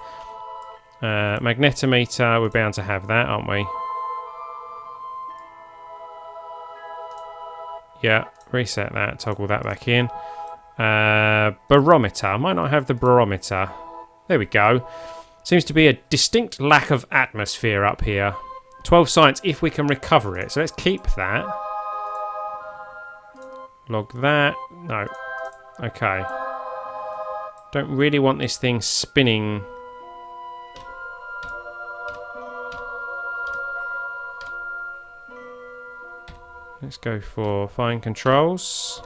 Magnetometer, we're bound to have that, aren't we? Yeah, reset that. Toggle that back in. Barometer. Might not have the barometer. There we go. Seems to be a distinct lack of atmosphere up here. 12 science if we can recover it. So let's keep that. Log that. No. Okay. Don't really want this thing spinning. Let's go for fine controls.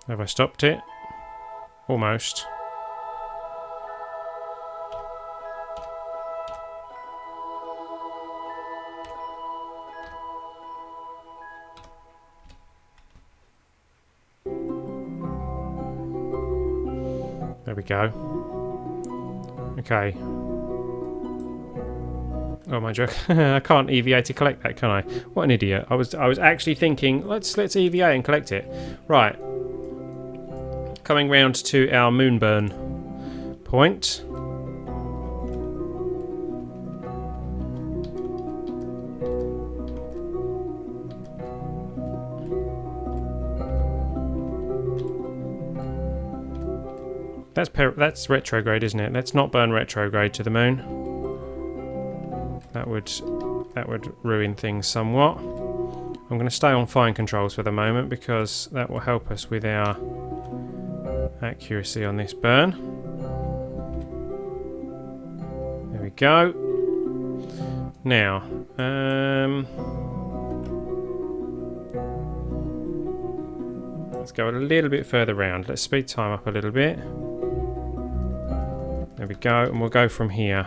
Have I stopped it? Almost. There we go. Okay. Oh my joke! I can't EVA to collect that, can I? What an idiot! I was actually thinking let's EVA and collect it. Right. Coming round to our moonburn point. That's retrograde, isn't it? Let's not burn retrograde to the moon. That would ruin things somewhat. I'm going to stay on fine controls for the moment because that will help us with our accuracy on this burn. There we go. Now, let's go a little bit further round. Let's speed time up a little bit. There we go, and we'll go from here.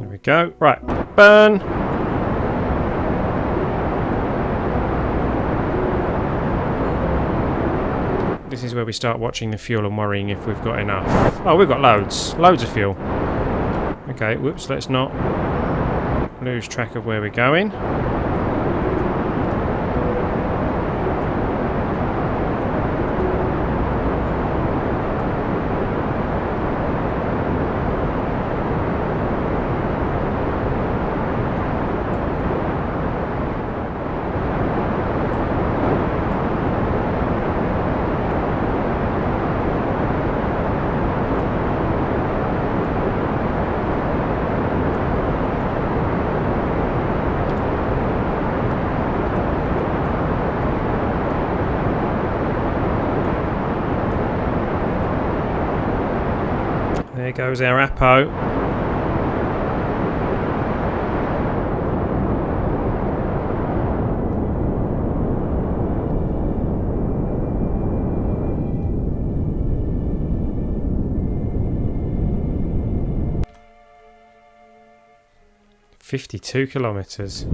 There we go. Right, burn. This is where we start watching the fuel and worrying if we've got enough. Oh, we've got loads. Loads of fuel. Okay, whoops, let's not lose track of where we're going. There goes our Apo. "52 kilometers.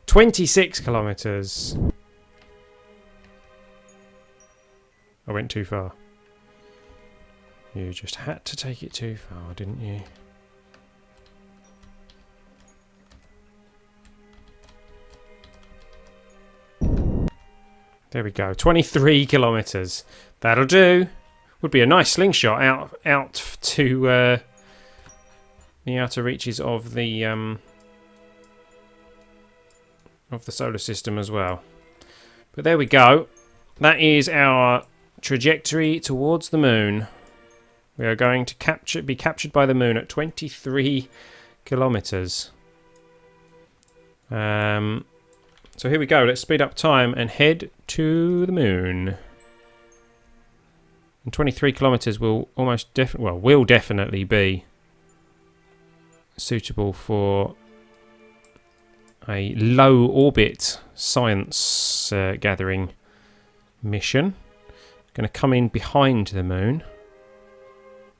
26 kilometers. I went too far. You just had to take it too far, didn't you? There we go. 23 kilometers. That'll do. Would be a nice slingshot out to the outer reaches of the solar system as well. But there we go. That is our trajectory towards the moon. We are going to be captured by the moon at 23 kilometers. So here we go. Let's speed up time and head to the moon. And 23 kilometers will will definitely be suitable for a low orbit science gathering mission. Going to come in behind the moon.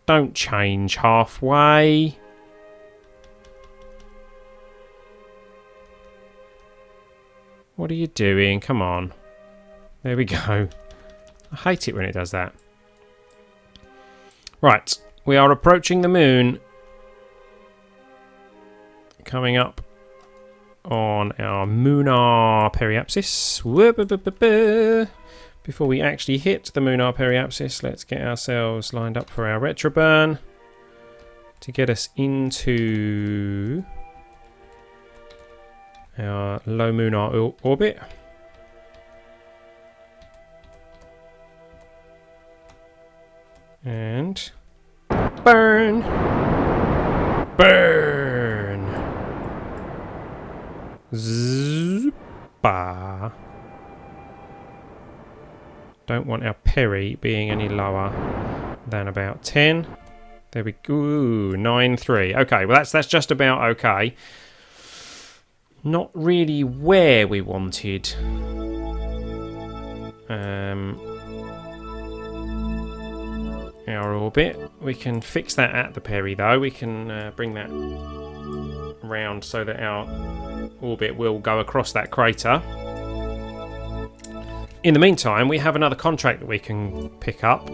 Don't change halfway. What are you doing? Come on. There we go. I hate it when it does that. Right. We are approaching the moon. Coming up on our lunar periapsis. Before we actually hit the lunar periapsis, let's get ourselves lined up for our retroburn to get us into our low lunar orbit. And burn! Burn! Zpa! Don't want our peri being any lower than about 10. There we go. 9.3. Okay, well that's just about okay. Not really where we wanted. Our orbit. We can fix that at the peri though. We can bring that around so that our orbit will go across that crater. In the meantime, we have another contract that we can pick up.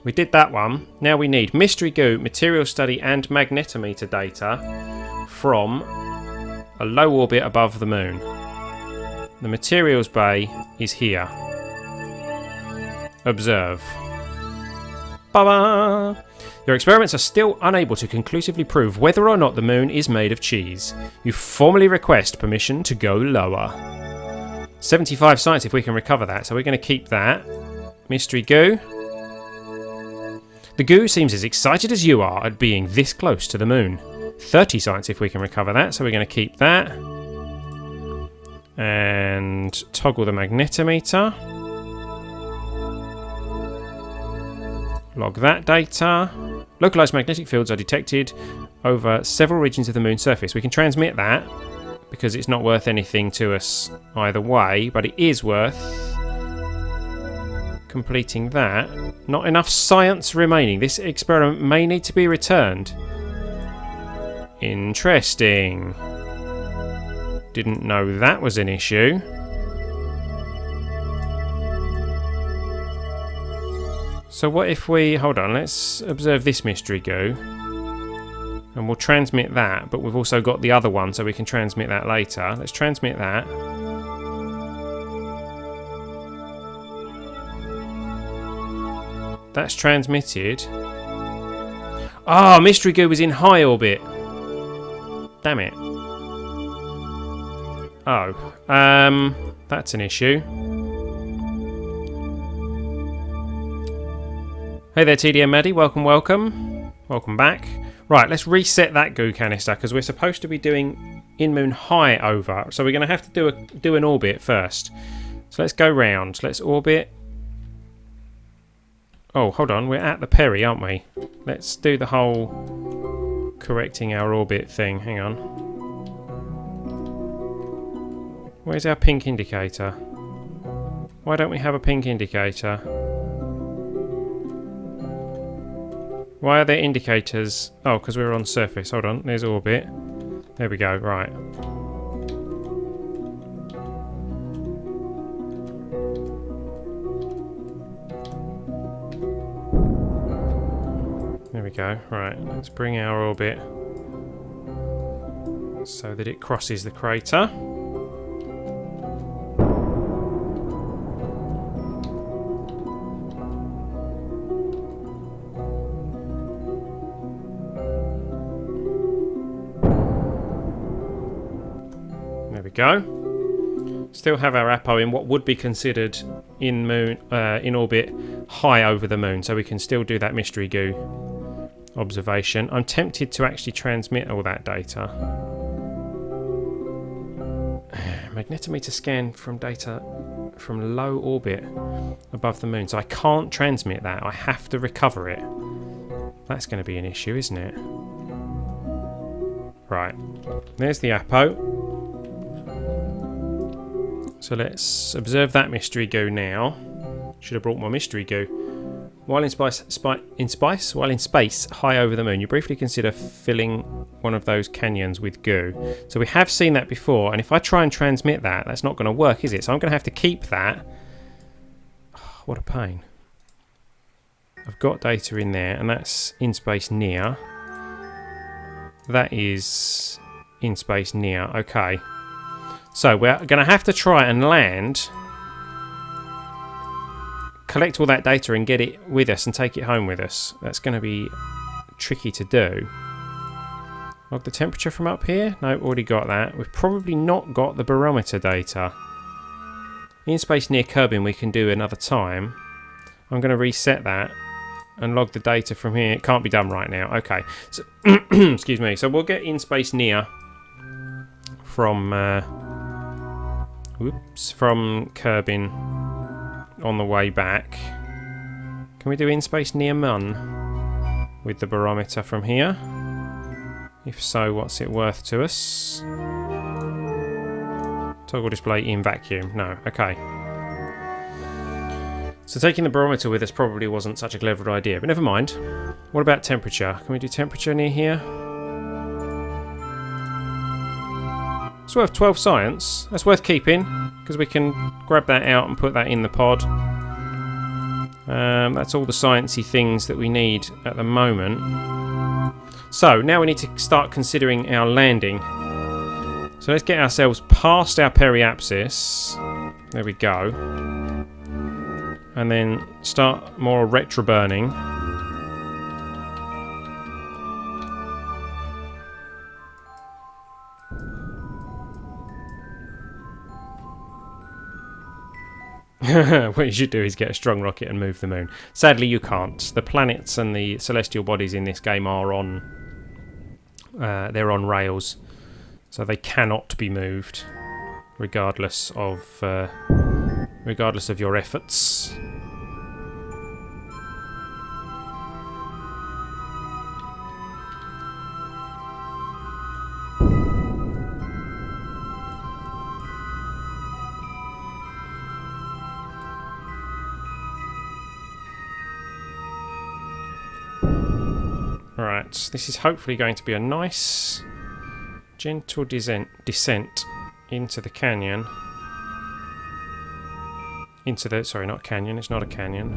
We did that one. Now we need mystery goo, material study and magnetometer data from a low orbit above the moon. The materials bay is here. Observe. Ba-ba! Your experiments are still unable to conclusively prove whether or not the moon is made of cheese. You formally request permission to go lower. 75 science if we can recover that, so we're going to keep that. Mystery goo. The goo seems as excited as you are at being this close to the moon. 30 science if we can recover that, so we're going to keep that. And toggle the magnetometer. Log that data. Localized magnetic fields are detected over several regions of the moon's surface. We can transmit that because it's not worth anything to us either way, but it is worth completing that. Not enough science remaining. This experiment may need to be returned. Interesting. Didn't know that was an issue. So what if we... Hold on, let's observe this mystery goo. And we'll transmit that, but we've also got the other one, so we can transmit that later. Let's transmit that. That's transmitted. Ah, mystery goo was in high orbit. Damn it. Oh, that's an issue. Hey there, TDM Maddie. Welcome, welcome. Welcome back. Right, let's reset that goo canister because we're supposed to be doing in-moon high over. So we're going to have to do an orbit first. So let's go round. Let's orbit. Oh, hold on. We're at the Perry, aren't we? Let's do the whole correcting our orbit thing. Hang on. Where's our pink indicator? Why don't we have a pink indicator? Why are there indicators? Oh, because we're on surface. Hold on, there's orbit. There we go, right. There we go, right. Let's bring our orbit so that it crosses the crater. Go. Still have our Apo in what would be considered in orbit high over the moon, so we can still do that mystery goo observation. I'm tempted to actually transmit all that data. Magnetometer scan from data from low orbit above the moon, so I can't transmit that. I have to recover it. That's going to be an issue, isn't it? Right. There's the Apo. So let's observe that mystery goo now. Should have brought my mystery goo. While in space, high over the moon, you briefly consider filling one of those canyons with goo. So we have seen that before, and if I try and transmit that, that's not going to work, is it? So I'm going to have to keep that. Oh, what a pain. I've got data in there, and that's in space near. That is in space near. Okay. So we're going to have to try and land, collect all that data and get it with us and take it home with us. That's going to be tricky to do. Log the temperature from up here? No, already got that. We've probably not got the barometer data. In space near Kerbin we can do another time. I'm going to reset that and log the data from here. It can't be done right now. Okay. So excuse me. So we'll get in space near from from Kerbin on the way back. Can we do in space near Mun with the barometer from here? If so, what's it worth to us? Toggle display in vacuum. No, okay. So taking the barometer with us probably wasn't such a clever idea, but never mind. What about temperature? Can we do temperature near here? It's worth 12 science. That's worth keeping, because we can grab that out and put that in the pod. That's all the sciencey things that we need at the moment. So now we need to start considering our landing. So let's get ourselves past our periapsis. There we go. And then start more retroburning. What you should do is get a strong rocket and move the moon. Sadly, you can't. The planets and the celestial bodies in this game are on... they're on rails. So they cannot be moved, regardless of your efforts. Right, this is hopefully going to be a nice, gentle descent into the canyon. Into the... sorry, not canyon, it's not a canyon.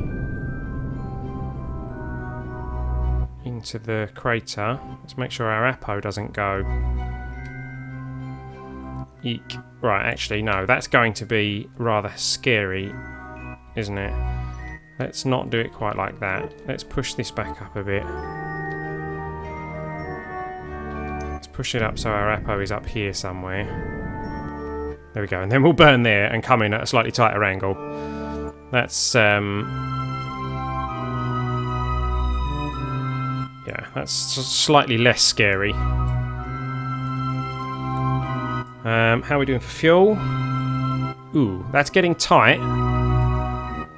Into the crater. Let's make sure our Apo doesn't go. Eek. Right, actually, no, that's going to be rather scary, isn't it? Let's not do it quite like that. Let's push this back up a bit. Push it up so our Apo is up here somewhere. There we go, and then we'll burn there and come in at a slightly tighter angle. That's yeah, that's slightly less scary. How are we doing for fuel? Ooh, that's getting tight.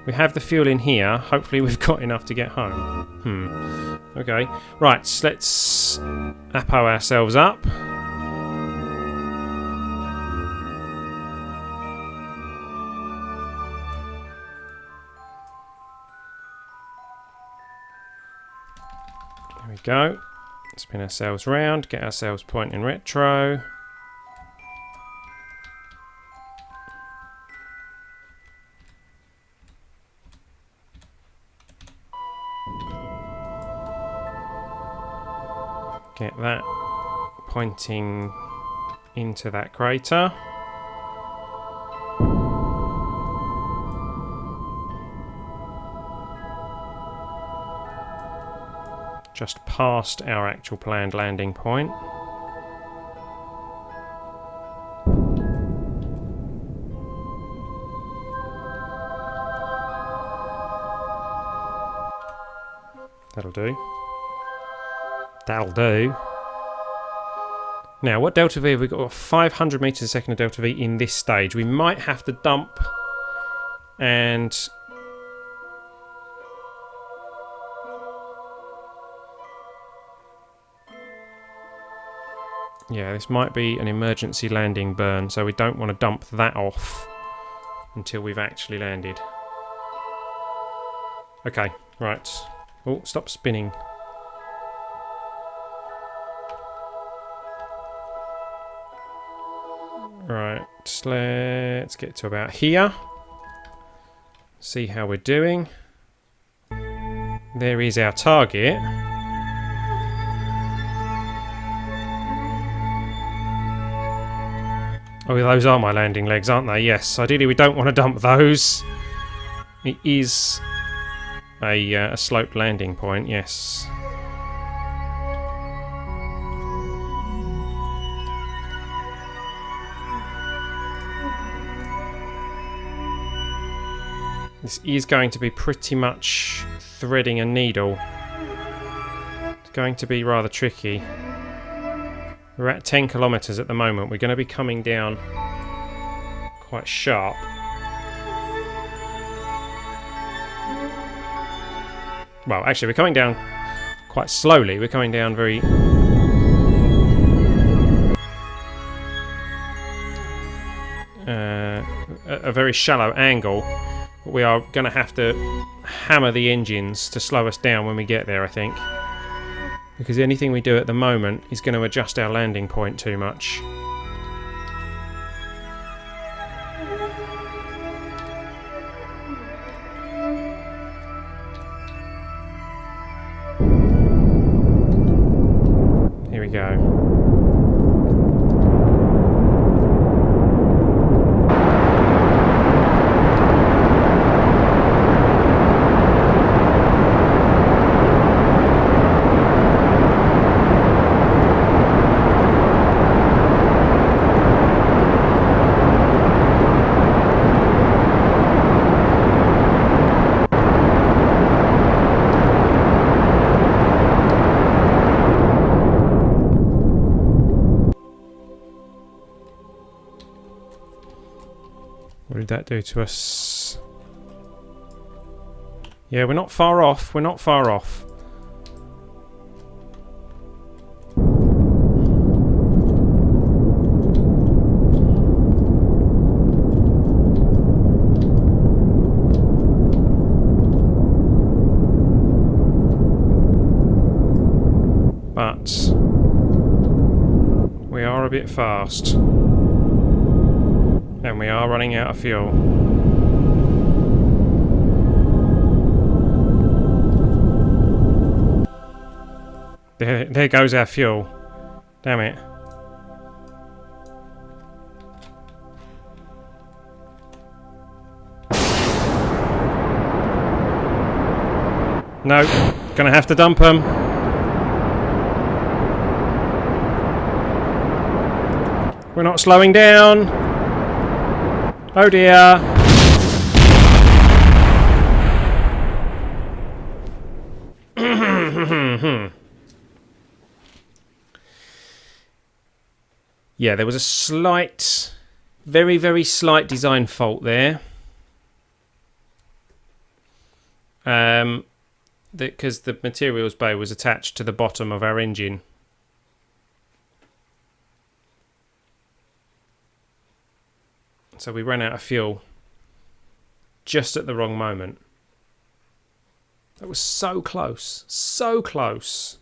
We have the fuel in here. Hopefully we've got enough to get home. Okay, right, so let's Apo ourselves up. There we go. Spin ourselves round, get ourselves pointing retro. Get that pointing into that crater. Just past our actual planned landing point. That'll do. That'll do. Now, what delta V have we got? 500 meters a second of delta V in this stage. We might have to dump and... yeah, this might be an emergency landing burn, so we don't want to dump that off until we've actually landed. Okay, right. Oh, stop spinning. Right, let's get to about here. See how we're doing. There is our target. Oh, those are my landing legs, aren't they? Yes, ideally we don't want to dump those. It is a sloped landing point, yes. This is going to be pretty much threading a needle. It's going to be rather tricky. We're at 10 kilometers at the moment. We're going to be coming down quite sharp. Well, actually, we're coming down quite slowly. We're coming down very... a very shallow angle. But we are going to have to hammer the engines to slow us down when we get there, I think. Because anything we do at the moment is going to adjust our landing point too much. Here we go. What did that do to us? Yeah, we're not far off. We're not far off. But we are a bit fast. And we are running out of fuel. There goes our fuel. Damn it. No, gonna have to dump them. We're not slowing down. Oh dear. Yeah, there was a slight, very, very slight design fault there. Because the materials bay was attached to the bottom of our engine. So we ran out of fuel just at the wrong moment. That was so close. So close.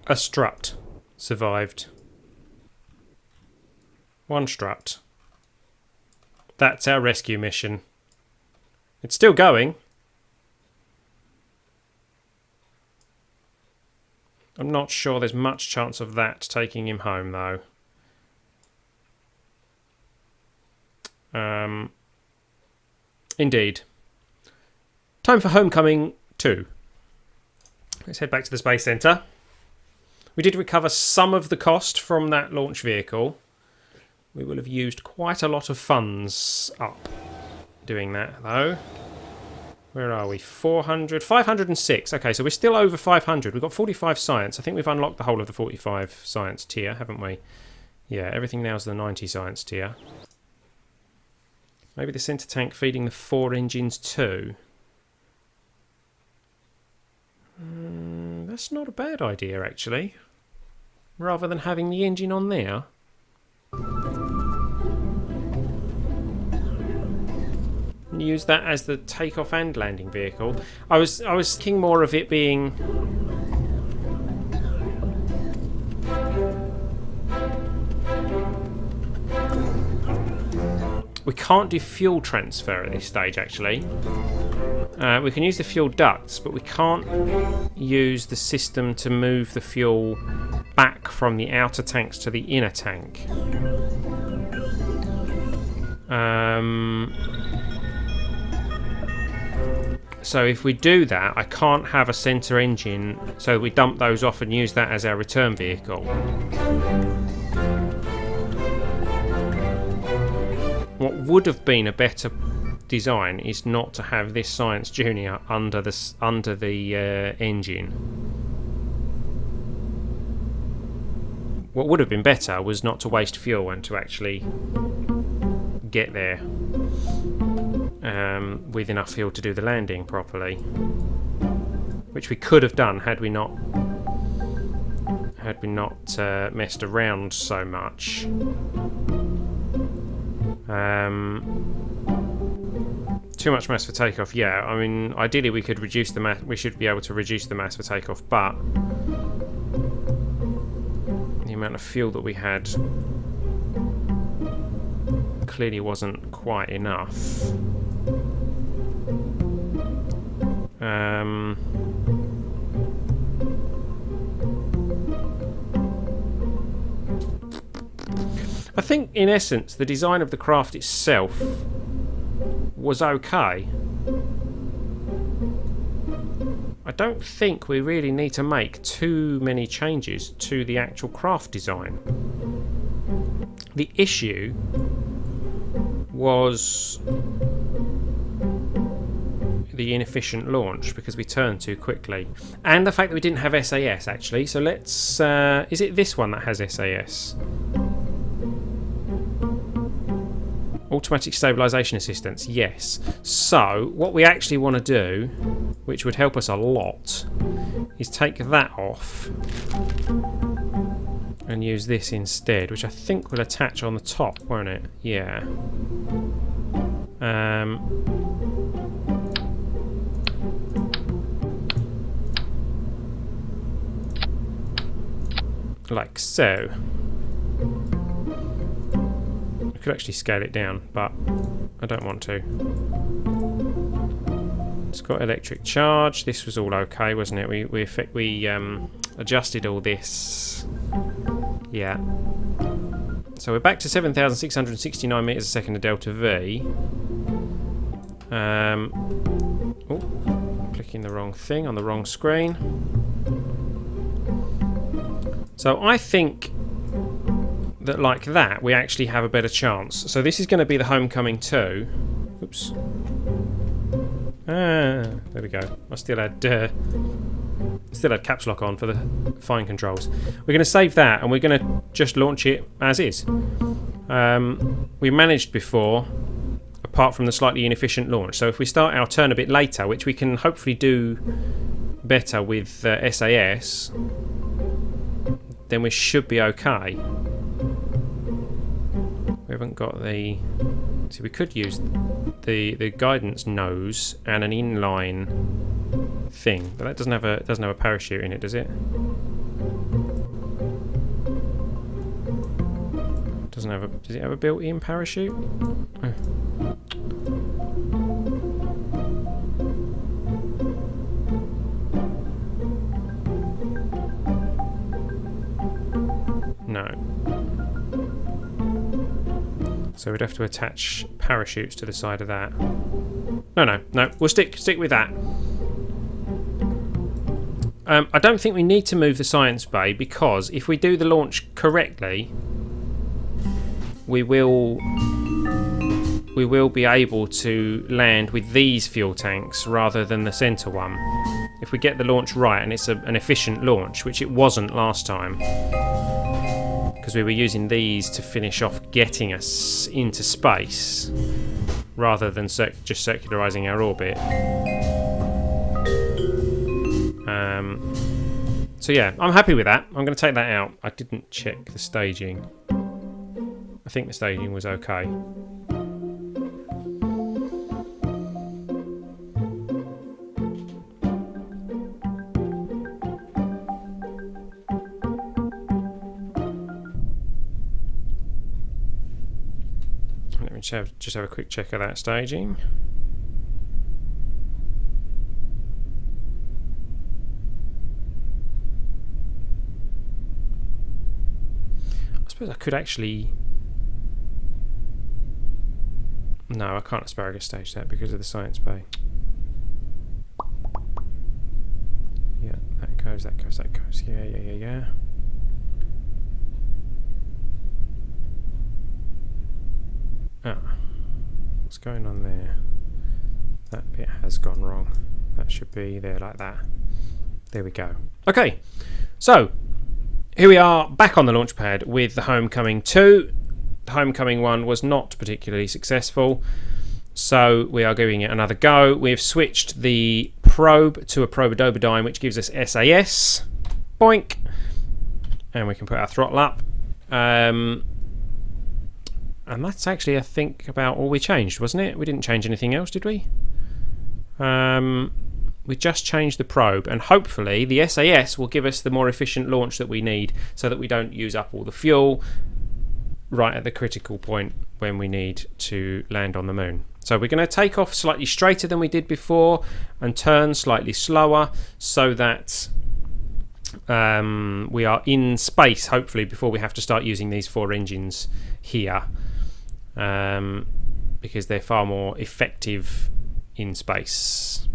A strut survived. One strut. That's our rescue mission. It's still going. I'm not sure there's much chance of that taking him home, though. Indeed. Time for homecoming 2. Let's head back to the Space Centre. We did recover some of the cost from that launch vehicle. We will have used quite a lot of funds up doing that, though. Where are we? 400, 506. Okay, so we're still over 500. We've got 45 science. I think we've unlocked the whole of the 45 science tier, haven't we? Yeah, everything now is the 90 science tier. Maybe the centre tank feeding the 4 engines too. That's not a bad idea, actually. Rather than having the engine on there. Use that as the takeoff and landing vehicle. I was thinking more of it being... We can't do fuel transfer at this stage, actually. We can use the fuel ducts, but we can't use the system to move the fuel back from the outer tanks to the inner tank. So if we do that, I can't have a centre engine, so we dump those off and use that as our return vehicle. What would have been a better design is not to have this Science Junior under the engine. What would have been better was not to waste fuel and to actually get there with enough fuel to do the landing properly, which we could have done had we not messed around so much. Too much mass for takeoff. Yeah, I mean, ideally we could reduce the mass. We should be able to reduce the mass for takeoff, but the amount of fuel that we had clearly wasn't quite enough. I think, in essence, the design of the craft itself was okay. I don't think we really need to make too many changes to the actual craft design. The issue was the inefficient launch because we turned too quickly, and the fact that we didn't have SAS actually. So let's is it this one that has SAS? Automatic stabilization assistance, yes. So what we actually want to do, which would help us a lot, is take that off and use this instead, which I think will attach on the top, won't it? Yeah. Like so. I could actually scale it down, but I don't want to. It's got electric charge. This was all okay, wasn't it? We adjusted all this. Yeah. So we're back to 7,669 meters a second of delta V. Oh, clicking the wrong thing on the wrong screen. So I think that like that we actually have a better chance. So this is going to be the Homecoming 2. Oops. There we go. I still had caps lock on for the fine controls. We're going to save that and we're going to just launch it as is. We managed before, apart from the slightly inefficient launch. So if we start our turn a bit later, which we can hopefully do better with SAS, then we should be okay. We haven't got the... See, we could use the guidance nose and an inline thing, but that doesn't have a parachute in it, does it? Does it have a built-in parachute? No. So we'd have to attach parachutes to the side of that. No. We'll stick with that. I don't think we need to move the science bay because if we do the launch correctly, we will be able to land with these fuel tanks rather than the centre one. If we get the launch right and it's an efficient launch, which it wasn't last time, because we were using these to finish off getting us into space rather than just circularising our orbit. So yeah, I'm happy with that. I'm going to take that out. I didn't check the staging. I think the staging was okay. Let me just have a quick check of that staging. I suppose I could actually... No, I can't asparagus stage that because of the science bay. Yeah, that goes. Yeah. Ah, what's going on there? That bit has gone wrong. That should be there like that. There we go. Okay, so here we are back on the launch pad with the Homecoming 2. The Homecoming 1 was not particularly successful, so we are giving it another go. We've switched the probe to a probe-a-dobe-dime, which gives us SAS. Boink! And we can put our throttle up. And that's actually, I think, about all we changed, wasn't it? We didn't change anything else, did we? We just changed the probe, and hopefully the SAS will give us the more efficient launch that we need so that we don't use up all the fuel right at the critical point when we need to land on the moon. So we're going to take off slightly straighter than we did before and turn slightly slower so that we are in space, hopefully, before we have to start using these 4 engines here. because they're far more effective in space.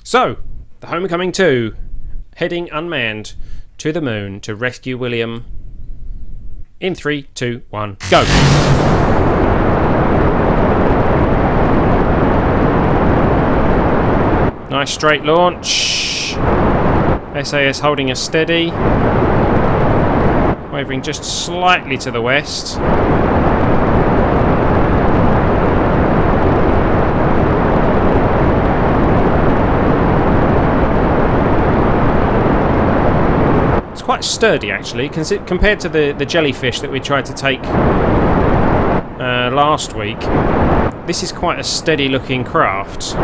So, the Homecoming 2, heading unmanned to the moon to rescue William. In 3, 2, 1, go! Nice straight launch. SAS holding us steady. Wavering just slightly to the west. It's quite sturdy actually, compared to the jellyfish that we tried to take last week. This is quite a steady looking craft.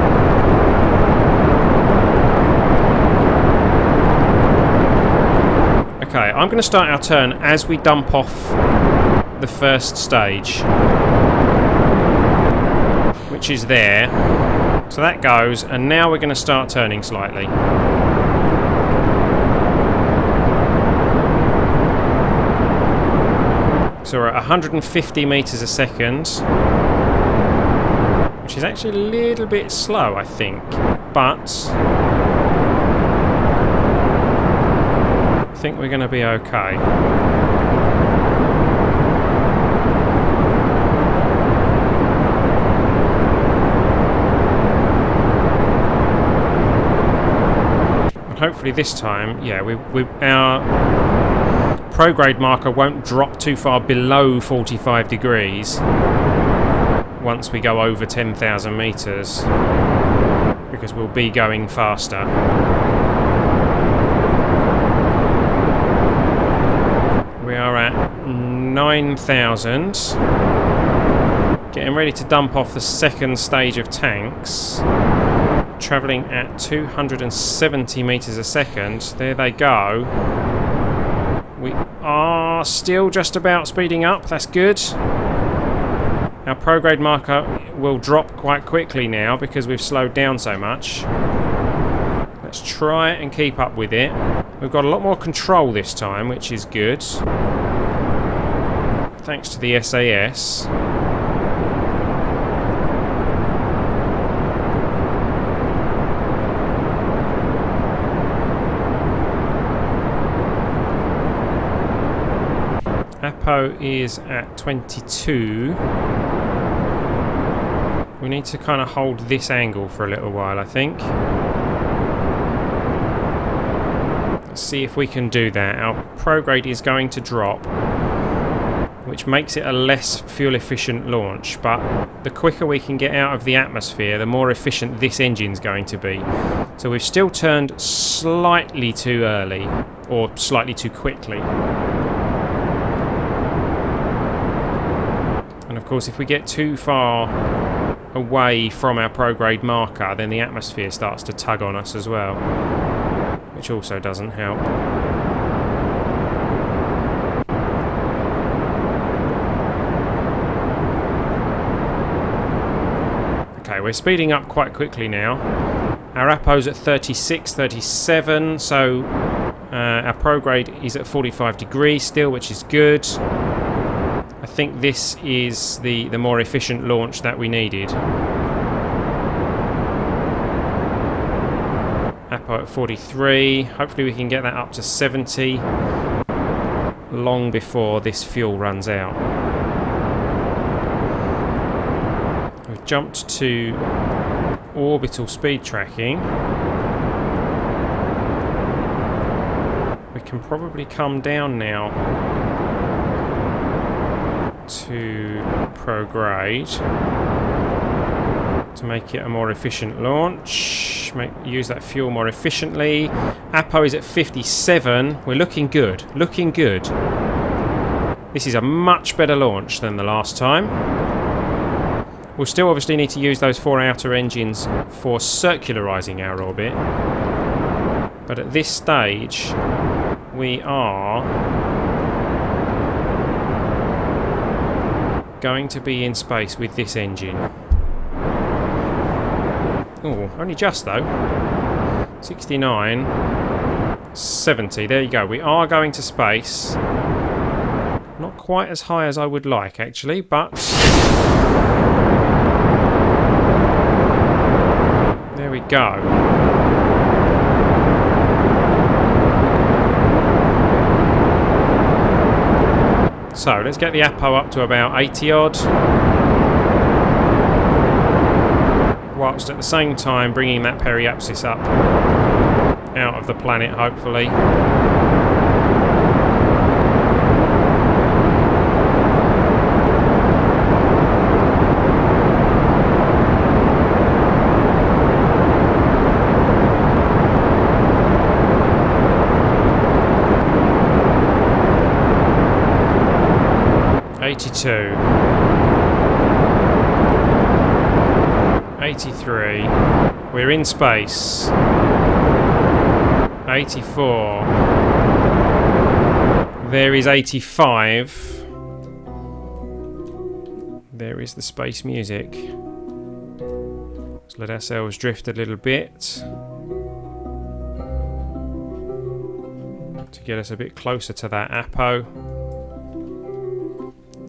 Okay, I'm going to start our turn as we dump off the first stage, which is there. So that goes, and now we're going to start turning slightly. So we're at 150 meters a second, which is actually a little bit slow, I think, but I think we're going to be okay. And hopefully this time, yeah, our prograde marker won't drop too far below 45 degrees once we go over 10,000 meters, because we'll be going faster. We are at 9,000, getting ready to dump off the second stage of tanks, travelling at 270 meters a second. There they go. We are still just about speeding up, that's good. Our prograde marker will drop quite quickly now because we've slowed down so much. Let's try and keep up with it. We've got a lot more control this time, which is good. Thanks to the SAS. Apo is at 22. We need to kind of hold this angle for a little while, I think. Let's see if we can do that. Our prograde is going to drop, which makes it a less fuel efficient launch, but the quicker we can get out of the atmosphere, the more efficient this engine's going to be. So we've still turned slightly too early, or slightly too quickly. And of course, if we get too far away from our prograde marker, then the atmosphere starts to tug on us as well, which also doesn't help. Okay, we're speeding up quite quickly now. Our Apo's at 36, 37, so our prograde is at 45 degrees still, which is good. I think this is the more efficient launch that we needed. Apo at 43. Hopefully we can get that up to 70 long before this fuel runs out. We've jumped to orbital speed tracking. We can probably come down now to prograde to make it a more efficient launch, use that fuel more efficiently. Apo is at 57. We're looking good, looking good. This is a much better launch than the last time. We'll still obviously need to use those 4 outer engines for circularizing our orbit, but at this stage we are going to be in space with this engine. Oh, only just though. 69, 70, there you go. We are going to space. Not quite as high as I would like actually, but go. So let's get the Apo up to about 80 odd, whilst at the same time bringing that periapsis up out of the planet, hopefully. '82, 83, we're in space. 84, there is 85, there is the space music. Let's let ourselves drift a little bit to get us a bit closer to that Apo.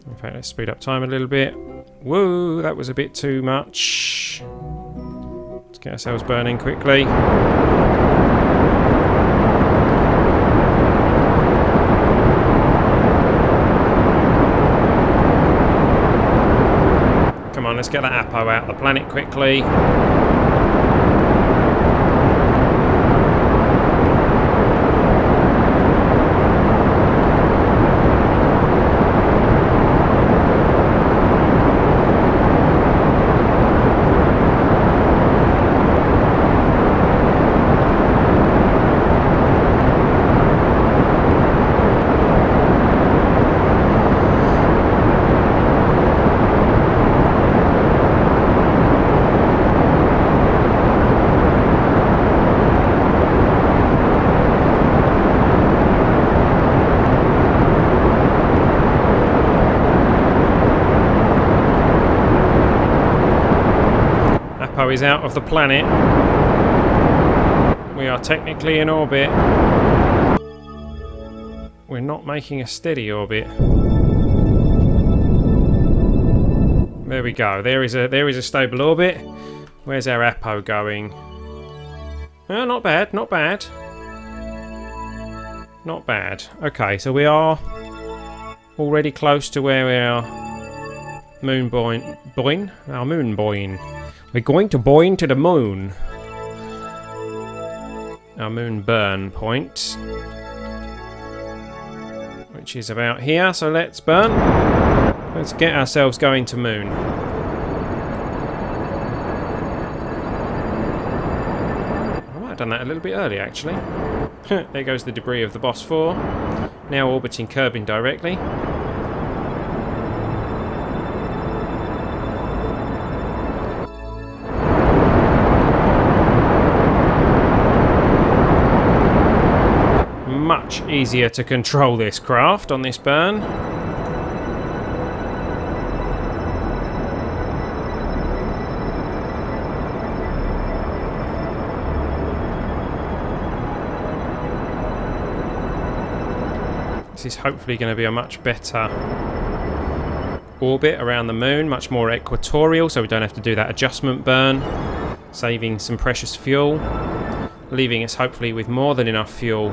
In fact, let's speed up time a little bit. Whoa, that was a bit too much. Let's get ourselves burning quickly. Come on, let's get that Apo out of the planet quickly. Is out of the planet. We are technically in orbit. We're not making a steady orbit. There we go. There is a stable orbit. Where's our Apo going? Oh, not bad, not bad. Not bad. Okay, so we are already close to where our moon boin. Our moon boin. We're going to boin to the moon. Our moon burn point, which is about here. So let's burn. Let's get ourselves going to moon. I might have done that a little bit earlier, actually. There goes the debris of the Boss 4. Now orbiting Kerbin directly. Much easier to control this craft on this burn. This is hopefully going to be a much better orbit around the moon, much more equatorial, so we don't have to do that adjustment burn, saving some precious fuel, leaving us hopefully with more than enough fuel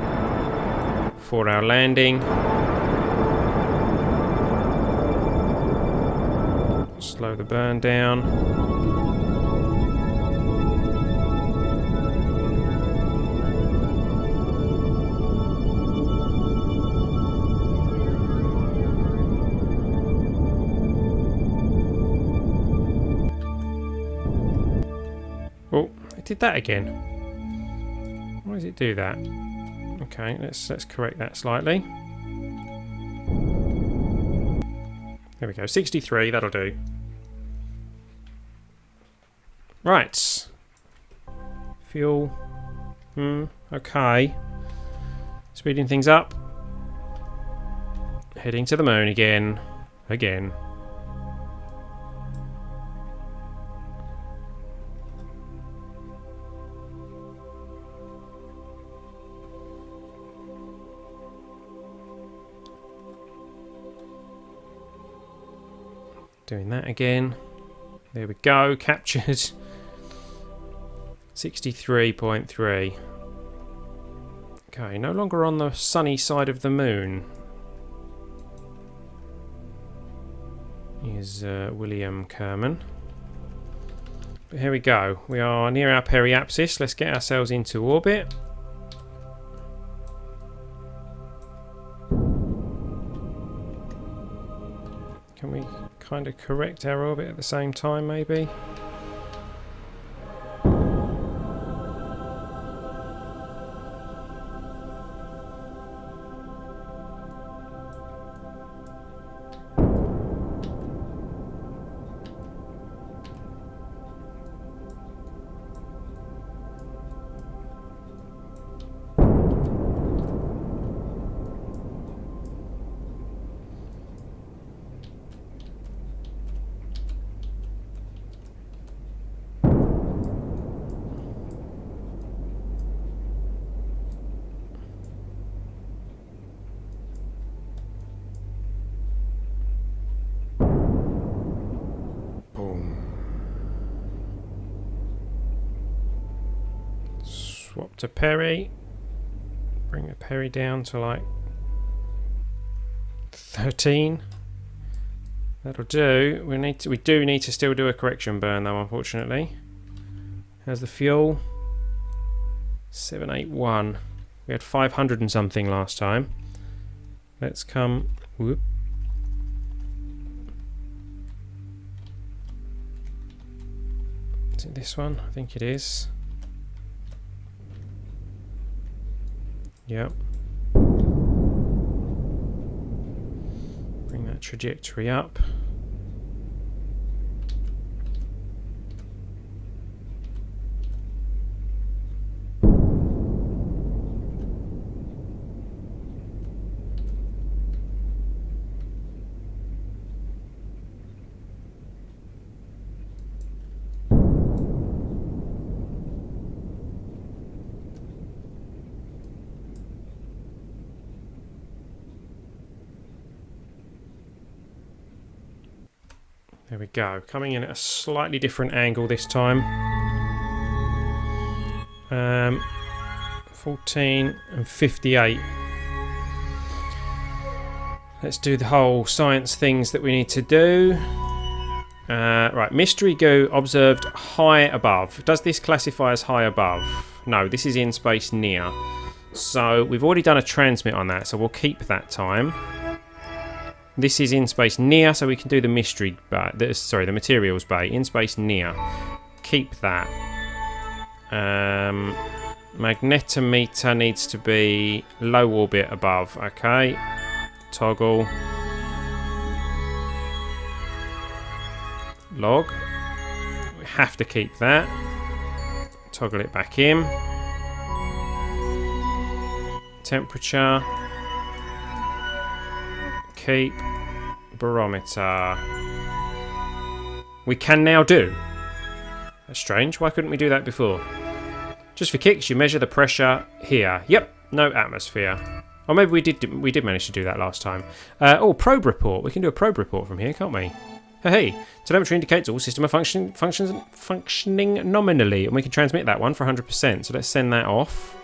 for our landing. Slow the burn down. Oh, it did that again. Why does it do that? Okay, let's correct that slightly. There we go, 63, that'll do. Right. Fuel. Okay. Speeding things up. Heading to the moon again. Again. Doing that again. There we go, captured 63.3. Okay, no longer on the sunny side of the moon. Is William Kerman. But here we go. We are near our periapsis. Let's get ourselves into orbit. Can we kind of correct our orbit at the same time, maybe? Swap to Perry. Bring the Perry down to like 13. That'll do. We do need to still do a correction burn though, unfortunately. How's the fuel? 781. We had 500 and something last time. Let's come. Whoop. Is it this one? I think it is. Yep. Bring that trajectory up. There we go. Coming in at a slightly different angle this time. 14 and 58. Let's do the whole science things that we need to do. Right, mystery goo observed high above. Does this classify as high above? No, this is in space near. So we've already done a transmit on that, so we'll keep that time. This is in space near, so we can do the mystery bay. The materials bay. In space near. Keep that. Magnetometer needs to be low orbit above. Okay. Toggle. Log. We have to keep that. Toggle it back in. Temperature. Keep. Barometer. We can now do. That's strange. Why couldn't we do that before? Just for kicks, you measure the pressure here. Yep, no atmosphere. Or maybe we did manage to do that last time. Oh, probe report. We can do a probe report from here, can't we? Hey, telemetry indicates all system are functioning nominally, and we can transmit that one for 100%. So let's send that off.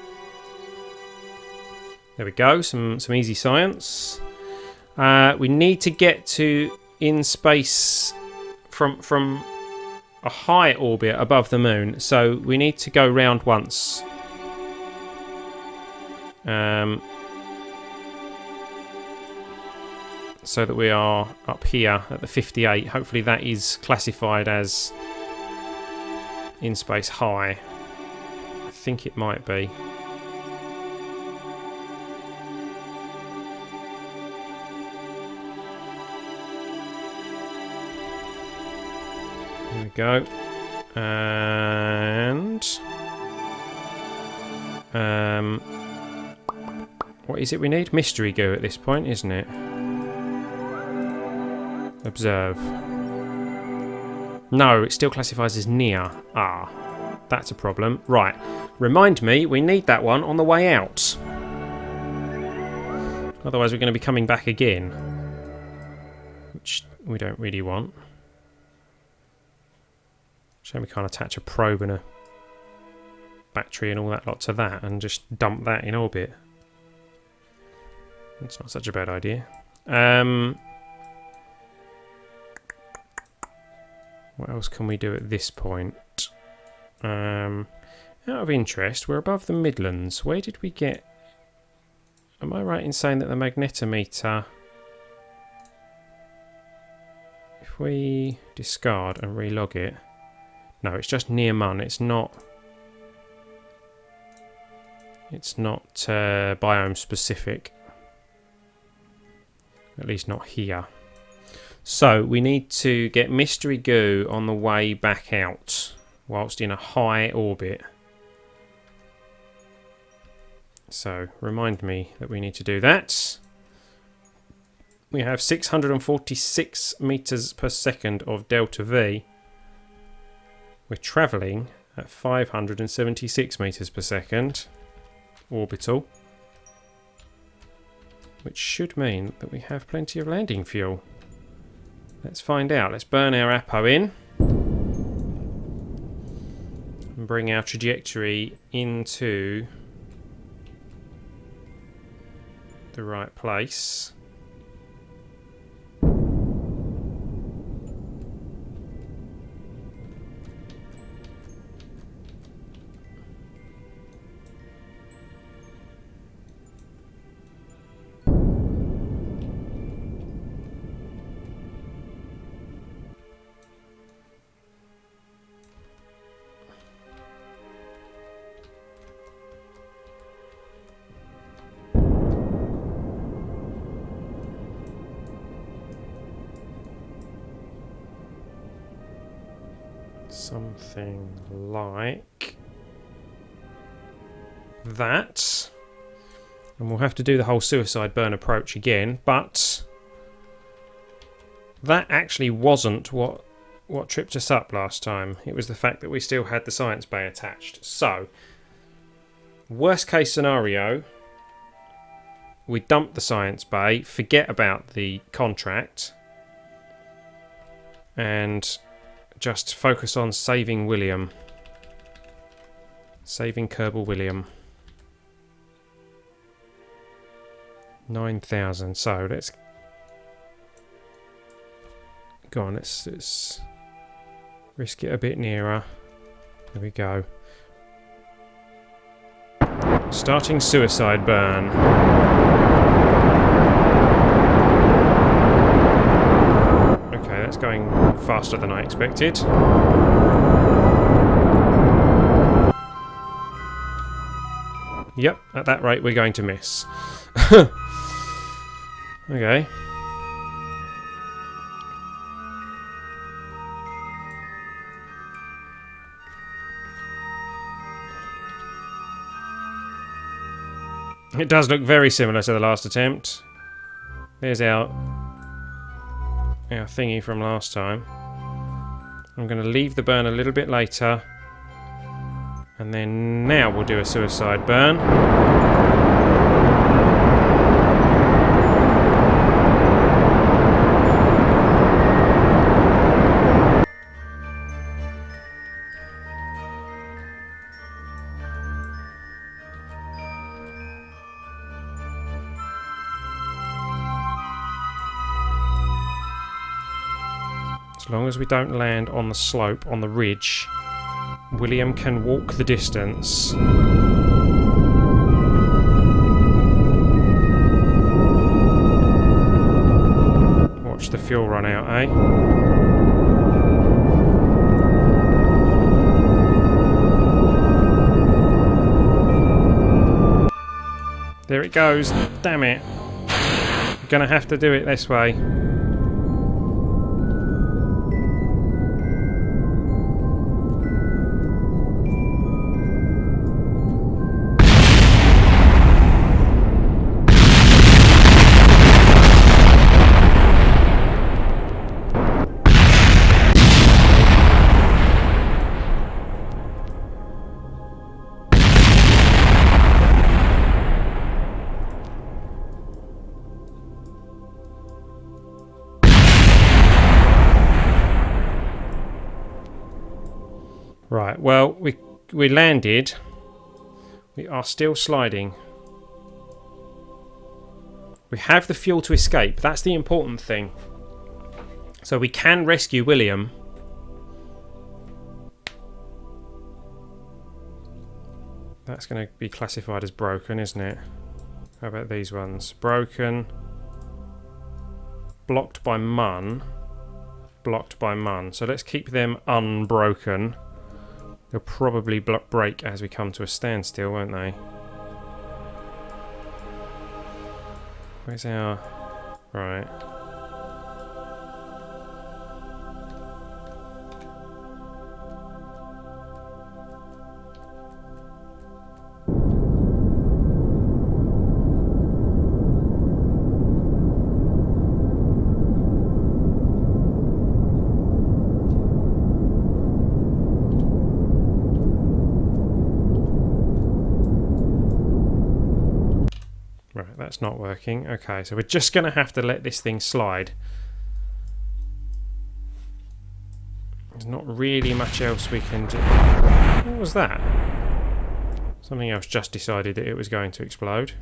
There we go. Some easy science. We need to get to in space from a high orbit above the moon, so we need to go round once. So that we are up here at the 58. Hopefully that is classified as in space high. I think it might be. There we go. And what is it we need? Mystery goo at this point, isn't it? Observe. No, it still classifies as near. Ah, that's a problem. Right. Remind me, we need that one on the way out. Otherwise we're going to be coming back again. Which we don't really want. Shame we can't attach a probe and a battery and all that lot to that and just dump that in orbit. That's not such a bad idea. What else can we do at this point? Out of interest, we're above the Midlands. Where did we get... Am I right in saying that the magnetometer... If we discard and relog it... No, it's just near Mun. It's not... It's not biome specific. At least not here. So we need to get Mystery Goo on the way back out whilst in a high orbit. So remind me that we need to do that. We have 646 meters per second of delta V. We're travelling at 576 meters per second orbital, which should mean that we have plenty of landing fuel. Let's find out. Let's burn our Apo in and bring our trajectory into the right place. Something like that. And we'll have to do the whole suicide burn approach again, but that actually wasn't what tripped us up last time. It was the fact that we still had the science bay attached. So, worst case scenario, we dump the science bay, forget about the contract, and just focus on saving William. Saving Kerbal William. 9,000. So let's go on. Let's risk it a bit nearer. There we go. Starting suicide burn. Okay, that's going faster than I expected. Yep, at that rate we're going to miss. Okay. It does look very similar to the last attempt. There's our thingy from last time. I'm going to leave the burn a little bit later, and then now we'll do a suicide burn. As long as we don't land on the slope, on the ridge, William can walk the distance. Watch the fuel run out, eh? There it goes. Damn it. I'm gonna have to do it this way. Right, well, we landed We are still sliding. We have the fuel to escape. That's the important thing. So we can rescue William. That's going to be classified as broken, isn't it? How about these ones? Broken. Blocked by Mun. Blocked by Mun. So let's keep them unbroken. They'll probably break as we come to a standstill, won't they? Where's our... Right. That's not working. Okay, so we're just going to have to let this thing slide. There's not really much else we can do. What was that? Something else just decided that it was going to explode.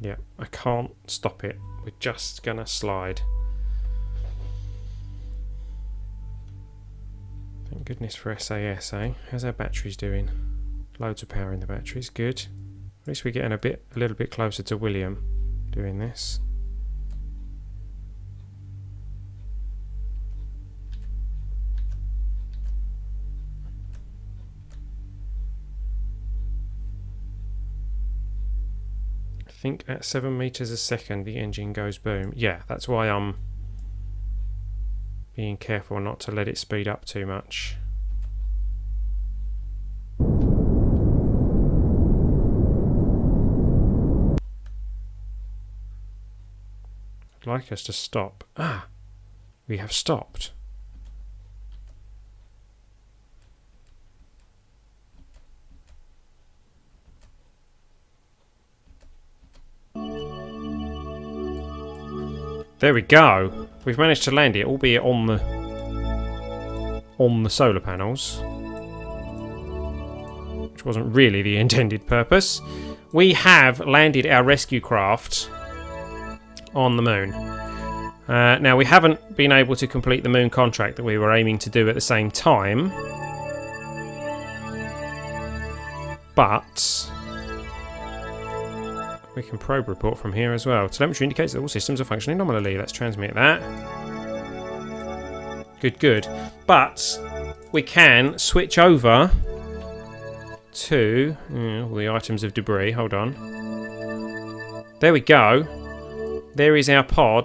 Yeah, I can't stop it. We're just gonna slide. Thank goodness for SAS, eh? How's our batteries doing? Loads of power in the batteries, good. At least we're getting a little bit closer to William doing this. I think at 7 meters a second the engine goes boom. Yeah, that's why I'm being careful not to let it speed up too much. I'd like us to stop. Ah, we have stopped. There we go. We've managed to land it, albeit on the solar panels, which wasn't really the intended purpose. We have landed our rescue craft on the moon. Now, we haven't been able to complete the moon contract that we were aiming to do at the same time, but we can probe report from here as well. Telemetry indicates that all systems are functioning nominally. Let's transmit that. Good, good. But we can switch over to all the items of debris. Hold on. There we go. There is our pod,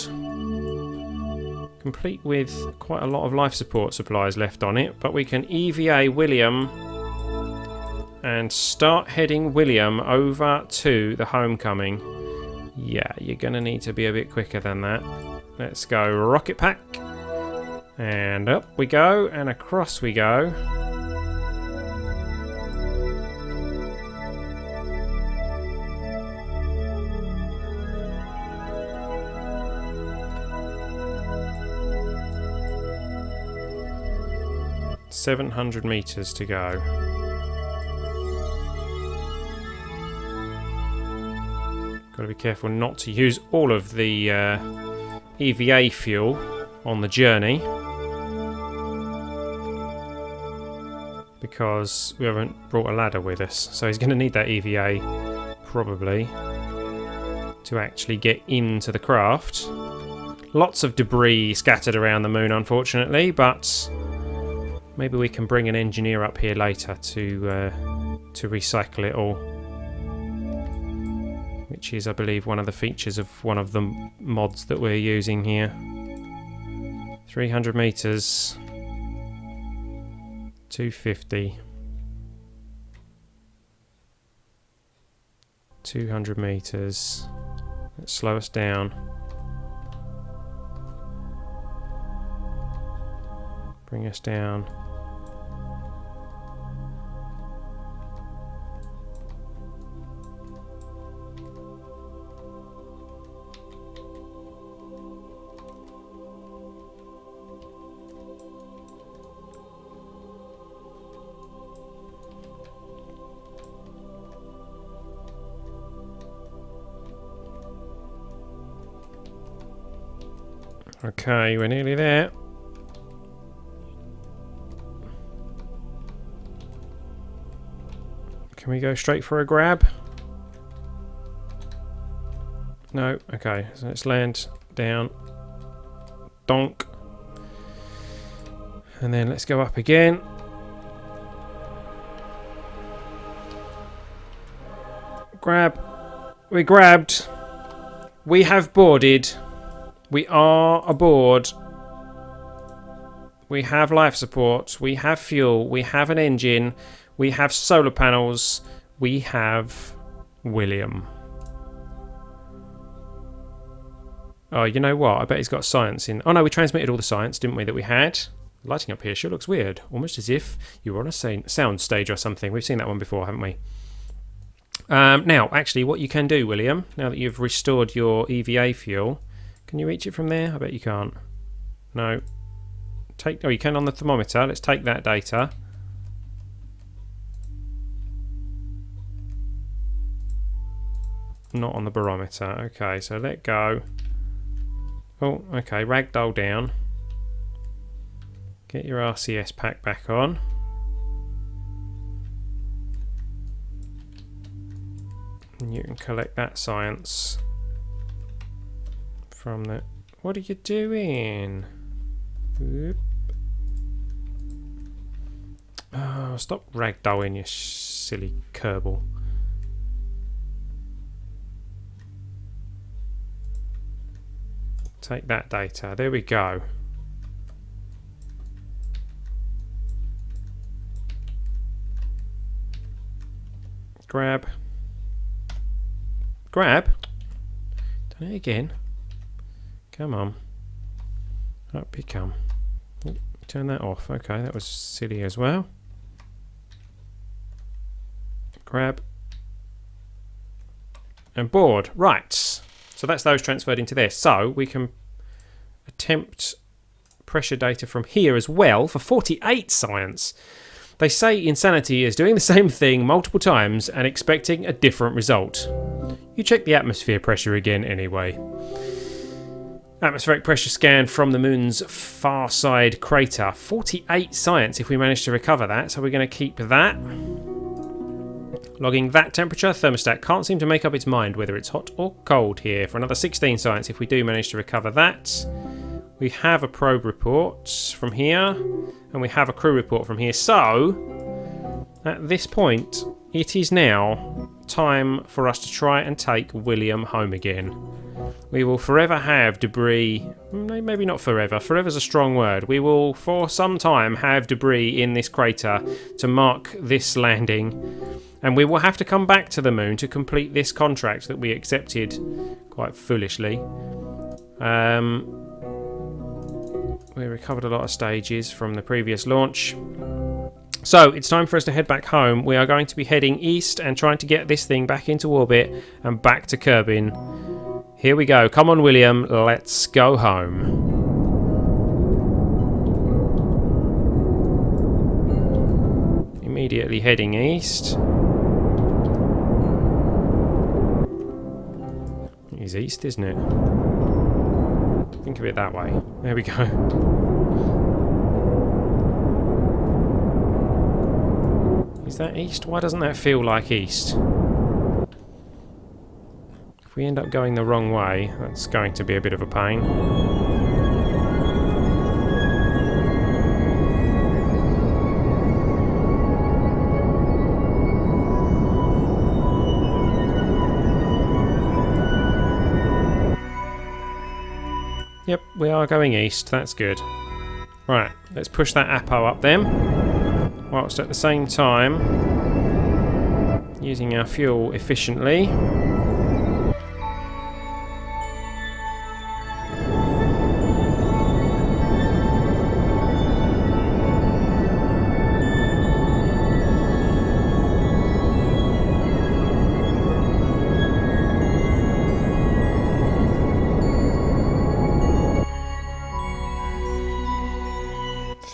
complete with quite a lot of life support supplies left on it. But we can EVA William and start heading William over to the homecoming. Yeah, you're going to need to be a bit quicker than that. Let's go rocket pack. And up we go, and across we go. $700 meters to go. Got to be careful not to use all of the EVA fuel on the journey, because we haven't brought a ladder with us. So he's going to need that EVA probably to actually get into the craft. Lots of debris scattered around the moon, unfortunately, but maybe we can bring an engineer up here later to recycle it all. Which is, I believe, one of the features of one of the mods that we're using here. 300 meters. 250. 200 meters. Let's slow us down. Bring us down. Okay, we're nearly there. Can we go straight for a grab? No. Okay, so let's land down. Donk. And then let's go up again. Grab. We grabbed. We have boarded. We are aboard. We have life support. We have fuel. We have an engine. We have solar panels. We have William. Oh, you know what? I bet he's got science in. Oh no, we transmitted all the science, didn't we, that we had? Lighting up here sure looks weird. Almost as if you were on a sound stage or something. We've seen that one before, haven't we? Now, actually, what you can do, William, now that you've restored your EVA fuel, can you reach it from there? I bet you can't. No. Oh, you can on the thermometer. Let's take that data. Not on the barometer. Okay, so let go. Oh, okay, ragdoll down. Get your RCS pack back on. And you can collect that science from the... What are you doing? Oop. Oh, stop ragdolling, you silly Kerbal. Take that data. There we go. Grab. Grab? Done it again. Come on. Up you come. Oh, turn that off. Okay, that was silly as well. Grab. And board. Right. So that's those transferred into there. So we can attempt pressure data from here as well for 48 science. They say insanity is doing the same thing multiple times and expecting a different result. You check the atmosphere pressure again anyway. Atmospheric pressure scan from the moon's far side crater. 48 science if we manage to recover that. So we're going to keep that. Logging that temperature. Thermostat can't seem to make up its mind whether it's hot or cold here. For another 16 science if we do manage to recover that. We have a probe report from here. And we have a crew report from here. So, at this point, it is now time for us to try and take William home again. We will forever have debris. Maybe not forever. Forever's a strong word. We will, for some time, have debris in this crater to mark this landing. And we will have to come back to the moon to complete this contract that we accepted quite foolishly. We recovered a lot of stages from the previous launch. So it's time for us to head back home. We are going to be heading east and trying to get this thing back into orbit and back to Kerbin. Here we go. Come on, William. Let's go home. Immediately heading east. It is east, isn't it? Think of it that way. There we go. Is that east? Why doesn't that feel like east? If we end up going the wrong way, that's going to be a bit of a pain. Yep, we are going east. That's good. Right, let's push that Apo up then. Whilst at the same time using our fuel efficiently.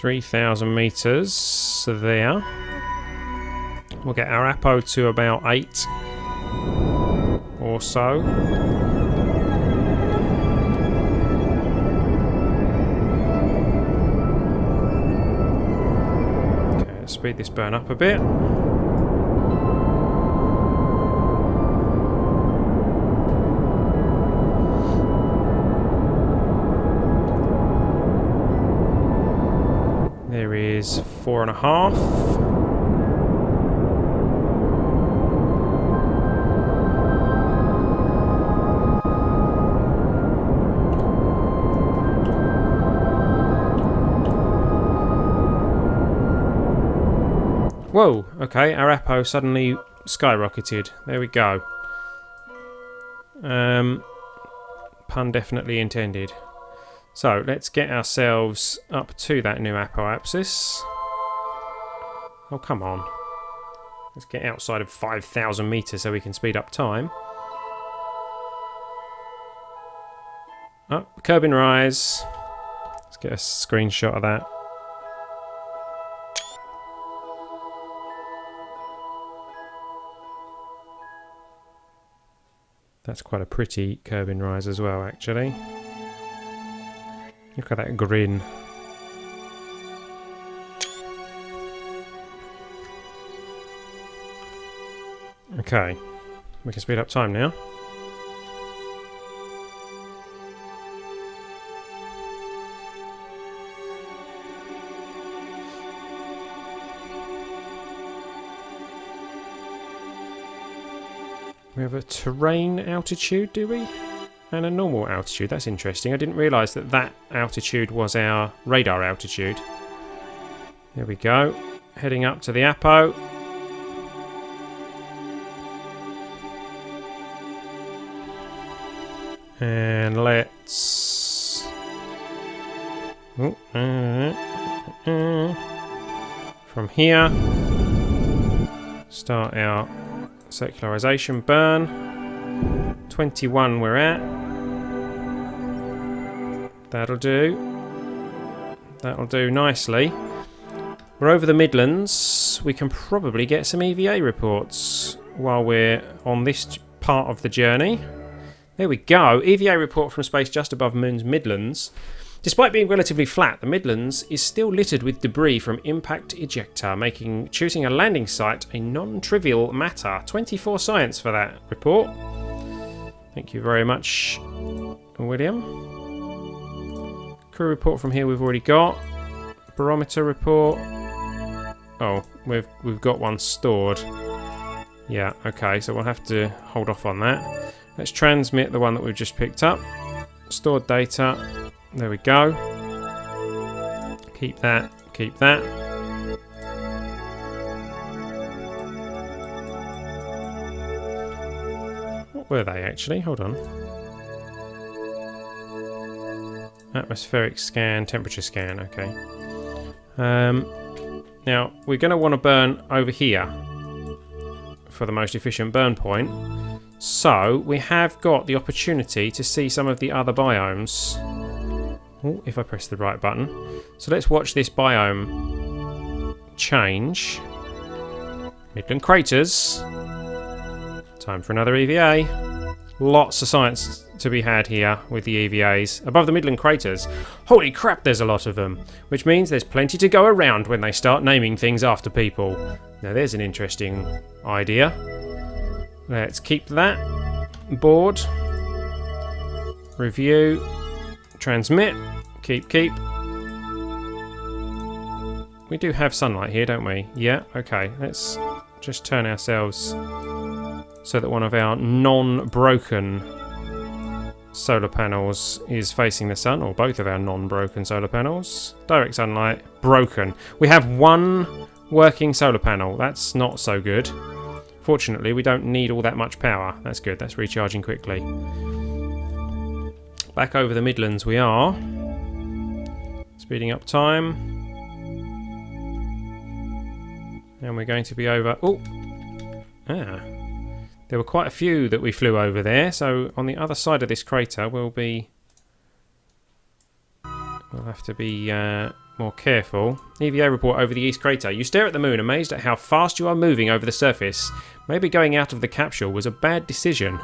,000 meters there. We'll get our Apo to about 8 or so. speed this burn up a bit. There is 4.5. Whoa, okay, our Apo suddenly skyrocketed. There we go. Pun definitely intended. So, let's get ourselves up to that new apoapsis. Oh, come on. Let's get outside of 5,000 metres so we can speed up time. Oh, Kerbal rise. Let's get a screenshot of that. That's quite a pretty Kerbal rise as well, actually. Look at that grin. Okay, we can speed up time now. We have a terrain altitude, do we? And a normal altitude. That's interesting. I didn't realise that that altitude was our radar altitude. There we go. Heading up to the Apo. And let's... from here, start our circularisation burn. 21 we're at. That'll do. That'll do nicely. We're over the Midlands. We can probably get some EVA reports while we're on this part of the journey. There we go. EVA report from space just above Moon's Midlands. Despite being relatively flat, the Midlands is still littered with debris from impact ejecta, making choosing a landing site a non-trivial matter. 24 science for that report. Thank you very much, William. Crew report from here we've already got. Barometer report. Oh, we've got one stored. Yeah, okay, so we'll have to hold off on that. Let's transmit the one that we've just picked up. Stored data. There we go. Keep that. Keep that. What were they actually? Hold on. Atmospheric scan, temperature scan. Okay. Now, we're going to want to burn over here for the most efficient burn point. So, we have got the opportunity to see some of the other biomes. Ooh, if I press the right button. So let's watch this biome change. Midland craters. Time for another EVA. Lots of science to be had here with the EVAs. Above the Midland craters. Holy crap, there's a lot of them. Which means there's plenty to go around when they start naming things after people. Now there's an interesting idea. Let's keep that. Board. Review. Transmit. Keep. We do have sunlight here, don't we? Yeah, okay. Let's just turn ourselves so that one of our non-broken solar panels is facing the sun, or both of our non-broken solar panels. Direct sunlight, broken. We have one working solar panel. That's not so good. Fortunately, we don't need all that much power. That's good. That's recharging quickly. Back over the Midlands we are. Speeding up time. And we're going to be over... Oh! Ah. There were quite a few that we flew over there, so on the other side of this crater we'll have to be more careful. EVA report over the East Crater. You stare at the moon, amazed at how fast you are moving over the surface. Maybe going out of the capsule was a bad decision.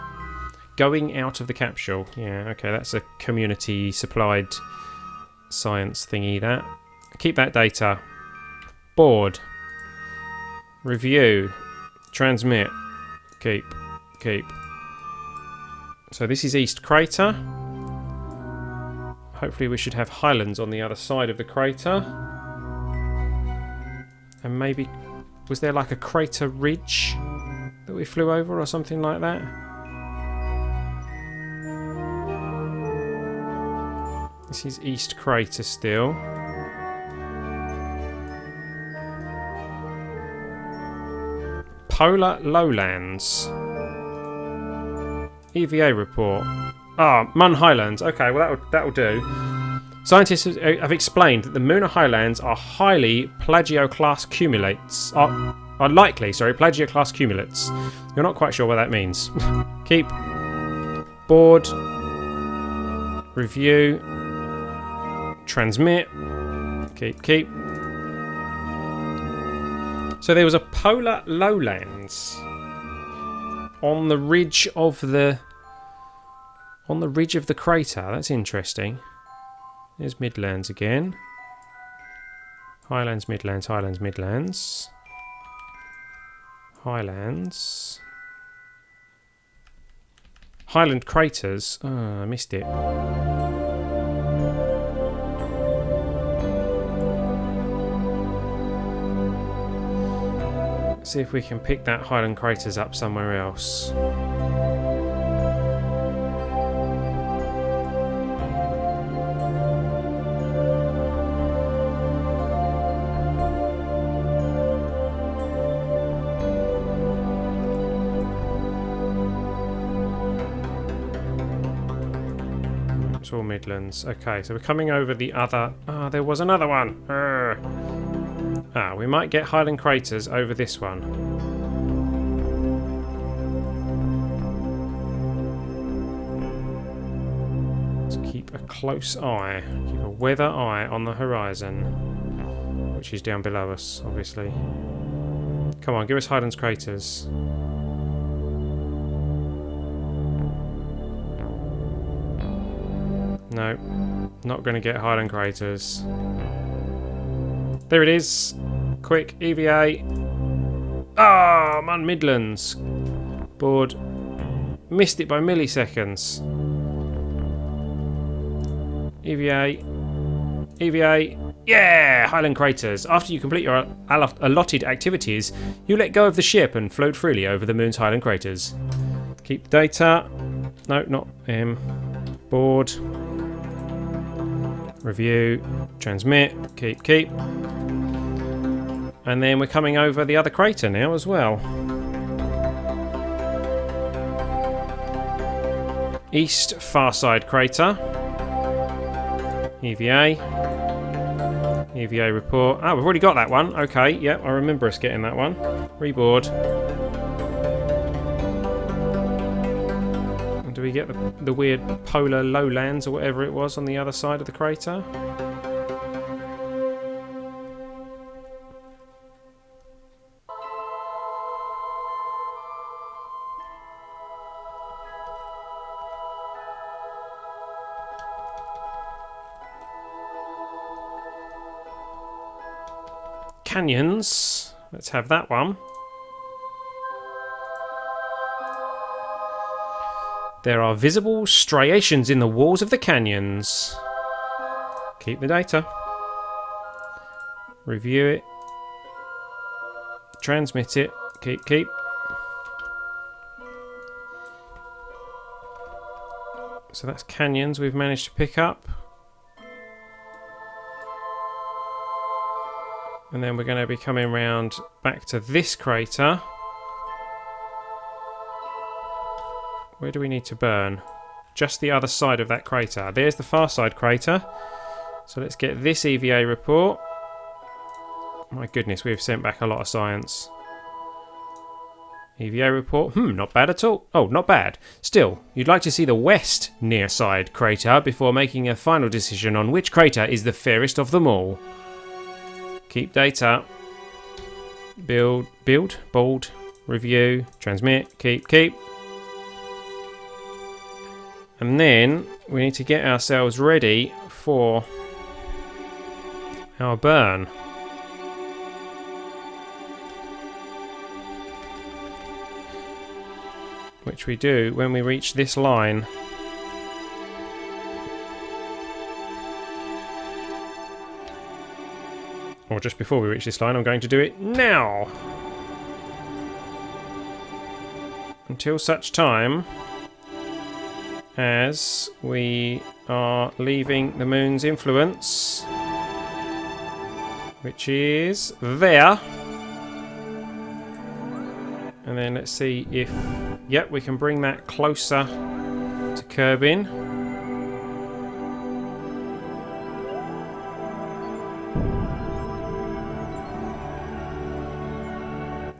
Going out of the capsule. Yeah, okay, that's a community supplied science thingy, that. Keep that data. Board. Review. Transmit. Keep. So this is East Crater. Hopefully we should have highlands on the other side of the crater. And maybe... was there like a crater ridge that we flew over or something like that? This is East Crater still. Polar Lowlands. EVA report. Mun Highlands. Okay, well that'll do. Scientists have explained that the Lunar Highlands are highly plagioclase cumulates. Are likely, plagioclase cumulates. You're not quite sure what that means. Keep. Board. Review. Transmit. Keep. So there was a polar lowlands on the ridge of the crater. That's interesting. There's Midlands again. Highlands, Midlands, Highlands, Midlands. Highlands. Highland craters. Oh, I missed it. See if we can pick that Highland craters up somewhere else. It's all Midlands. Okay, so we're coming over the other... there was another one. We might get Highland craters over this one. Let's keep a close eye. Keep a weather eye on the horizon. Which is down below us, obviously. Come on, give us Highlands craters. No, not going to get Highland craters. There it is. Quick, EVA. Mun Midlands. Board. Missed it by milliseconds. EVA. Yeah! Highland craters. After you complete your allotted activities, you let go of the ship and float freely over the moon's Highland craters. Keep the data. No, not board. Review. Transmit. Keep. And then we're coming over the other crater now as well. East far side crater. EVA report. We've already got that one. Okay, yep, I remember us getting that one. Reboard. And do we get the weird polar lowlands or whatever it was on the other side of the crater? Canyons. Let's have that one. There are visible striations in the walls of the canyons. Keep the data. Review it. Transmit it. Keep. So that's canyons we've managed to pick up. And then we're going to be coming round back to this crater. Where do we need to burn? Just the other side of that crater. There's the far side crater. So let's get this EVA report. My goodness, we've sent back a lot of science. EVA report. Not bad at all. Oh, not bad. Still, you'd like to see the west near side crater before making a final decision on which crater is the fairest of them all. Keep data. Build, bold, review, transmit, keep. And then we need to get ourselves ready for our burn. which we do when we reach this line. Or just before we reach this line. I'm going to do it now. Until such time as we are leaving the moon's influence, which is there. And then let's see if, yep, we can bring that closer to Kerbin.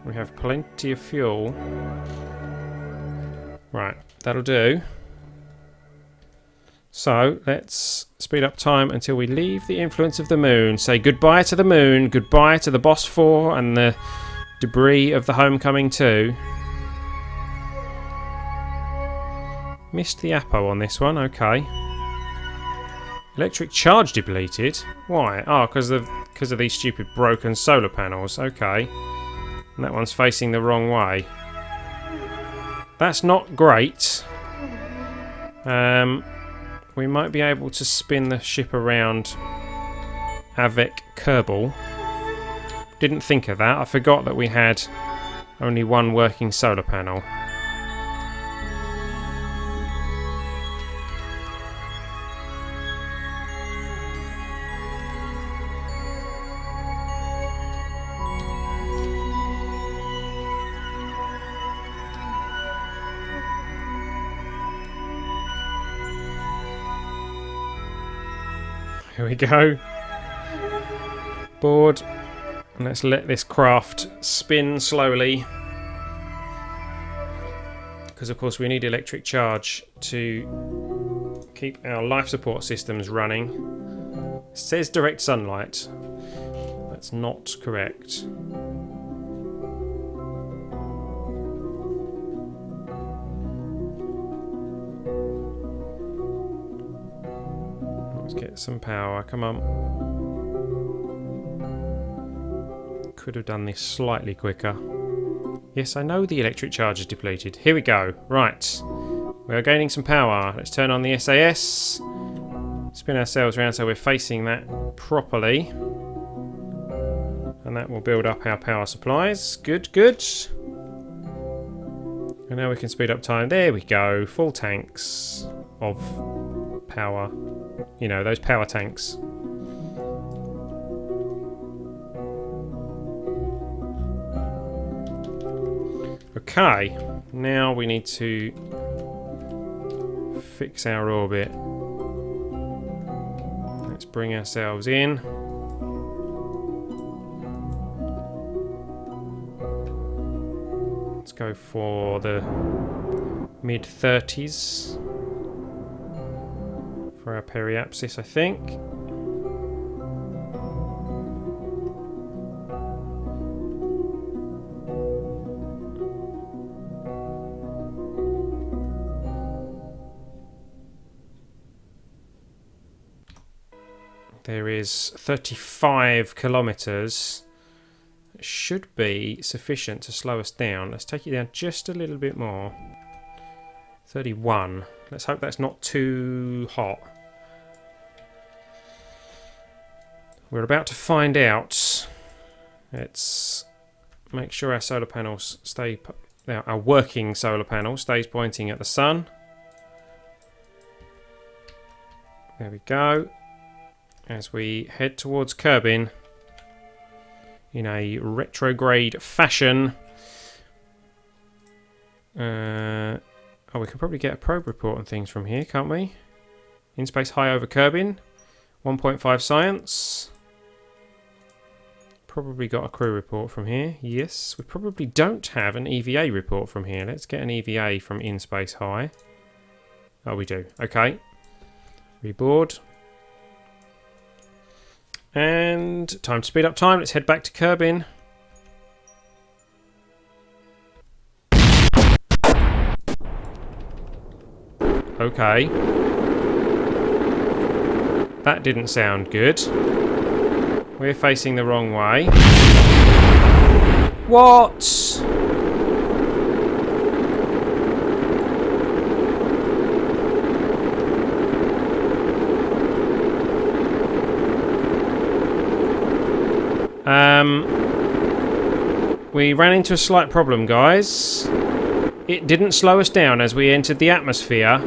We have plenty of fuel. Right, that'll do. So let's speed up time until we leave the influence of the moon. Say goodbye to the moon, goodbye to the Boss 4 and the debris of the Homecoming 2. Missed the Apo on this one, okay. Electric charge depleted? Why? Oh, because of these stupid broken solar panels, okay. And that one's facing the wrong way. That's not great. We might be able to spin the ship around avec Kerbal. Didn't think of that. I forgot that we had only one working solar panel. Here we go. Board. And let's let this craft spin slowly. Because of course we need electric charge to keep our life support systems running. It says direct sunlight. That's not correct. Let's get some power, come on. Could have done this slightly quicker. Yes, I know the electric charge is depleted. Here we go. Right. We are gaining some power. Let's turn on the SAS. Spin ourselves around so we're facing that properly. And that will build up our power supplies. Good, good. And now we can speed up time. There we go. Full tanks of power. You know, those power tanks. Okay, now we need to fix our orbit. Let's bring ourselves in. Let's go for the mid-30s for our periapsis, I think. There is 35 kilometers. It should be sufficient to slow us down. Let's take it down just a little bit more. 31. Let's hope that's not too hot. We're about to find out. Let's make sure our solar panels stay, our working solar panel stays pointing at the sun. There we go. As we head towards Kerbin in a retrograde fashion. Oh, we can probably get a probe report and things from here, can't we? In space high over Kerbin. 1.5 science. Probably got a crew report from here. Yes, we probably don't have an EVA report from here. Let's get an EVA from in space high. Oh, we do. Okay. Reboard. And time to speed up time. Let's head back to Kerbin. Okay. That didn't sound good. We're facing the wrong way. What? We ran into a slight problem, guys. It didn't slow us down as we entered the atmosphere.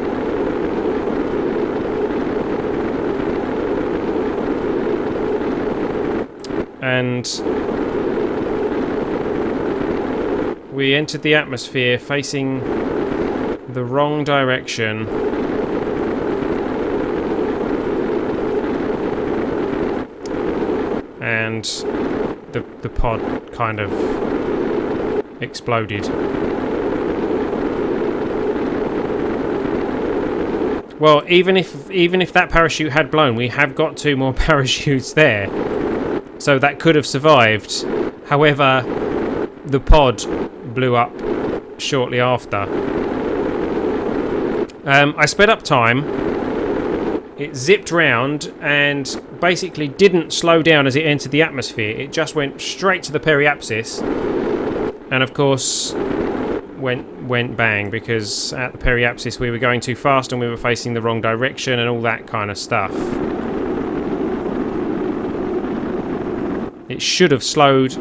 And we entered the atmosphere facing the wrong direction. And the pod kind of exploded. Well, even if that parachute had blown, we have got 2 more parachutes there. So that could have survived. However, the pod blew up shortly after. I sped up time. It zipped round and basically didn't slow down as it entered the atmosphere. It just went straight to the periapsis, and of course went bang, because at the periapsis we were going too fast and we were facing the wrong direction and all that kind of stuff. It should have slowed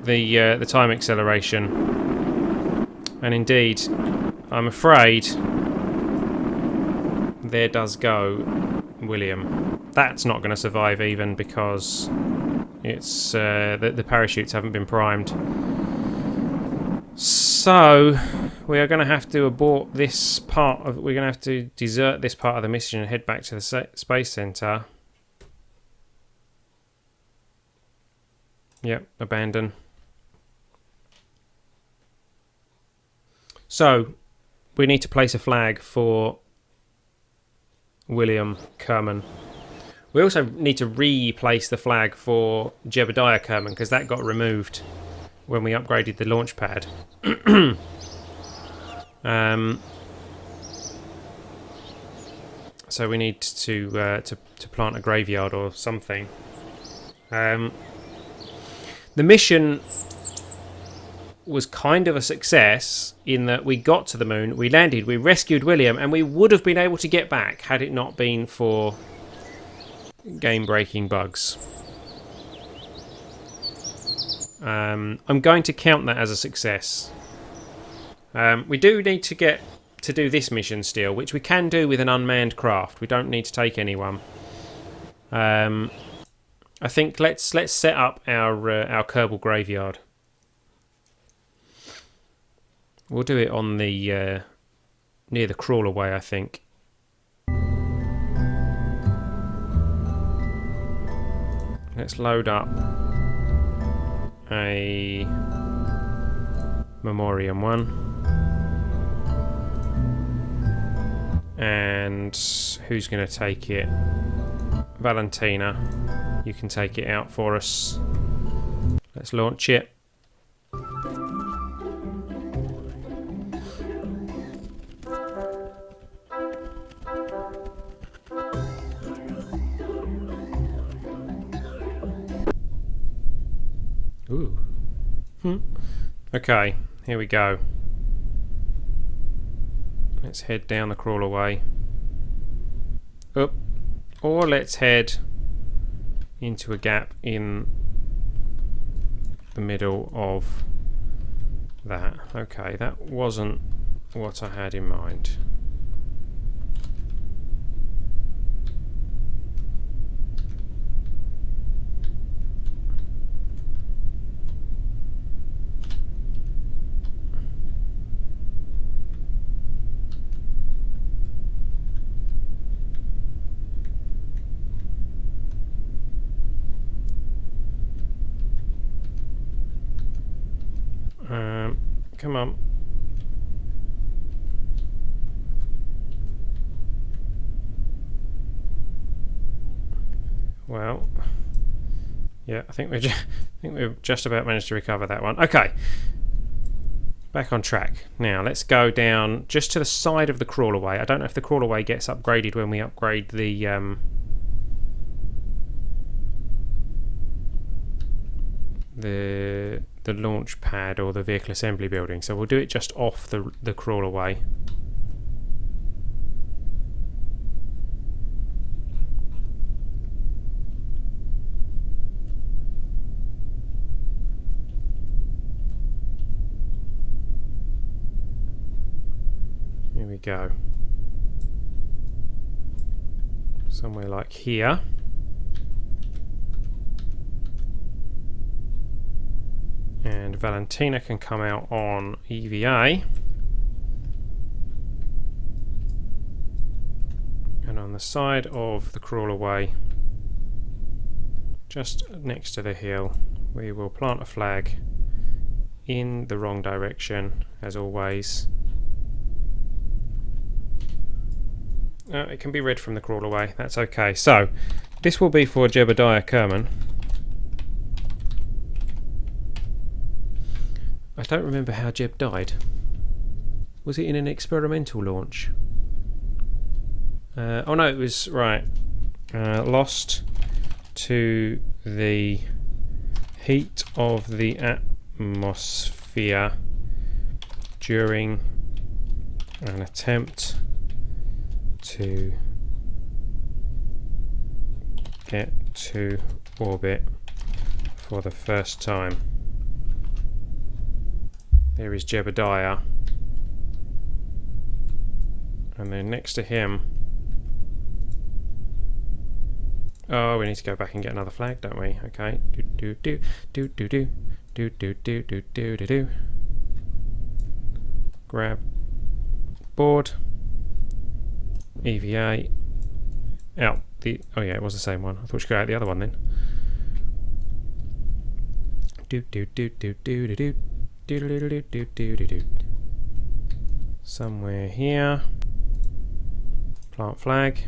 the time acceleration, and indeed, I'm afraid there does go William. That's not going to survive even, because it's the parachutes haven't been primed. So we are going to have to abort this part of. We're going to have to desert this part of the mission and head back to the space center. Yep, abandon. So we need to place a flag for William Kerman. We also need to replace the flag for Jebediah Kerman, because that got removed when we upgraded the launch pad. So we need to plant a graveyard or something. The mission was kind of a success in that we got to the moon, we landed, we rescued William, and we would have been able to get back had it not been for game-breaking bugs. I'm going to count that as a success. We do need to get to do this mission still, which we can do with an unmanned craft. We don't need to take anyone. I think let's set up our Kerbal graveyard. We'll do it on the near the crawlerway, I think. Let's load up a Memoriam one, and who's going to take it? Valentina, you can take it out for us. Let's launch it. Ooh. Okay, here we go. Let's head down the crawlerway. Up. Or let's head into a gap in the middle of that. Okay, that wasn't what I had in mind. Come on. Well, yeah, I think we've just about managed to recover that one. Okay, back on track. Now let's go down just to the side of the crawlerway. I don't know if the crawlerway gets upgraded when we upgrade the launch pad or the vehicle assembly building, so we'll do it just off the crawlerway. go. Somewhere like here. And Valentina can come out on EVA. And on the side of the crawlerway, just next to the hill, we will plant a flag in the wrong direction, as always. It can be read from the crawlerway, that's okay. So, this will be for Jebediah Kerman. I don't remember how Jeb died. Was it in an experimental launch? Oh no, it was, right. Lost to the heat of the atmosphere during an attempt to get to orbit for the first time. There is Jebediah, and then next to him, oh, we need to go back and get another flag, don't we? Okay. Do do do do do do do do do do do do. Grab board. EVA out the. Oh yeah, it was the same one. I thought you could go out the other one then. Do do do do do do do do do do do do do do. Somewhere here. Plant flag.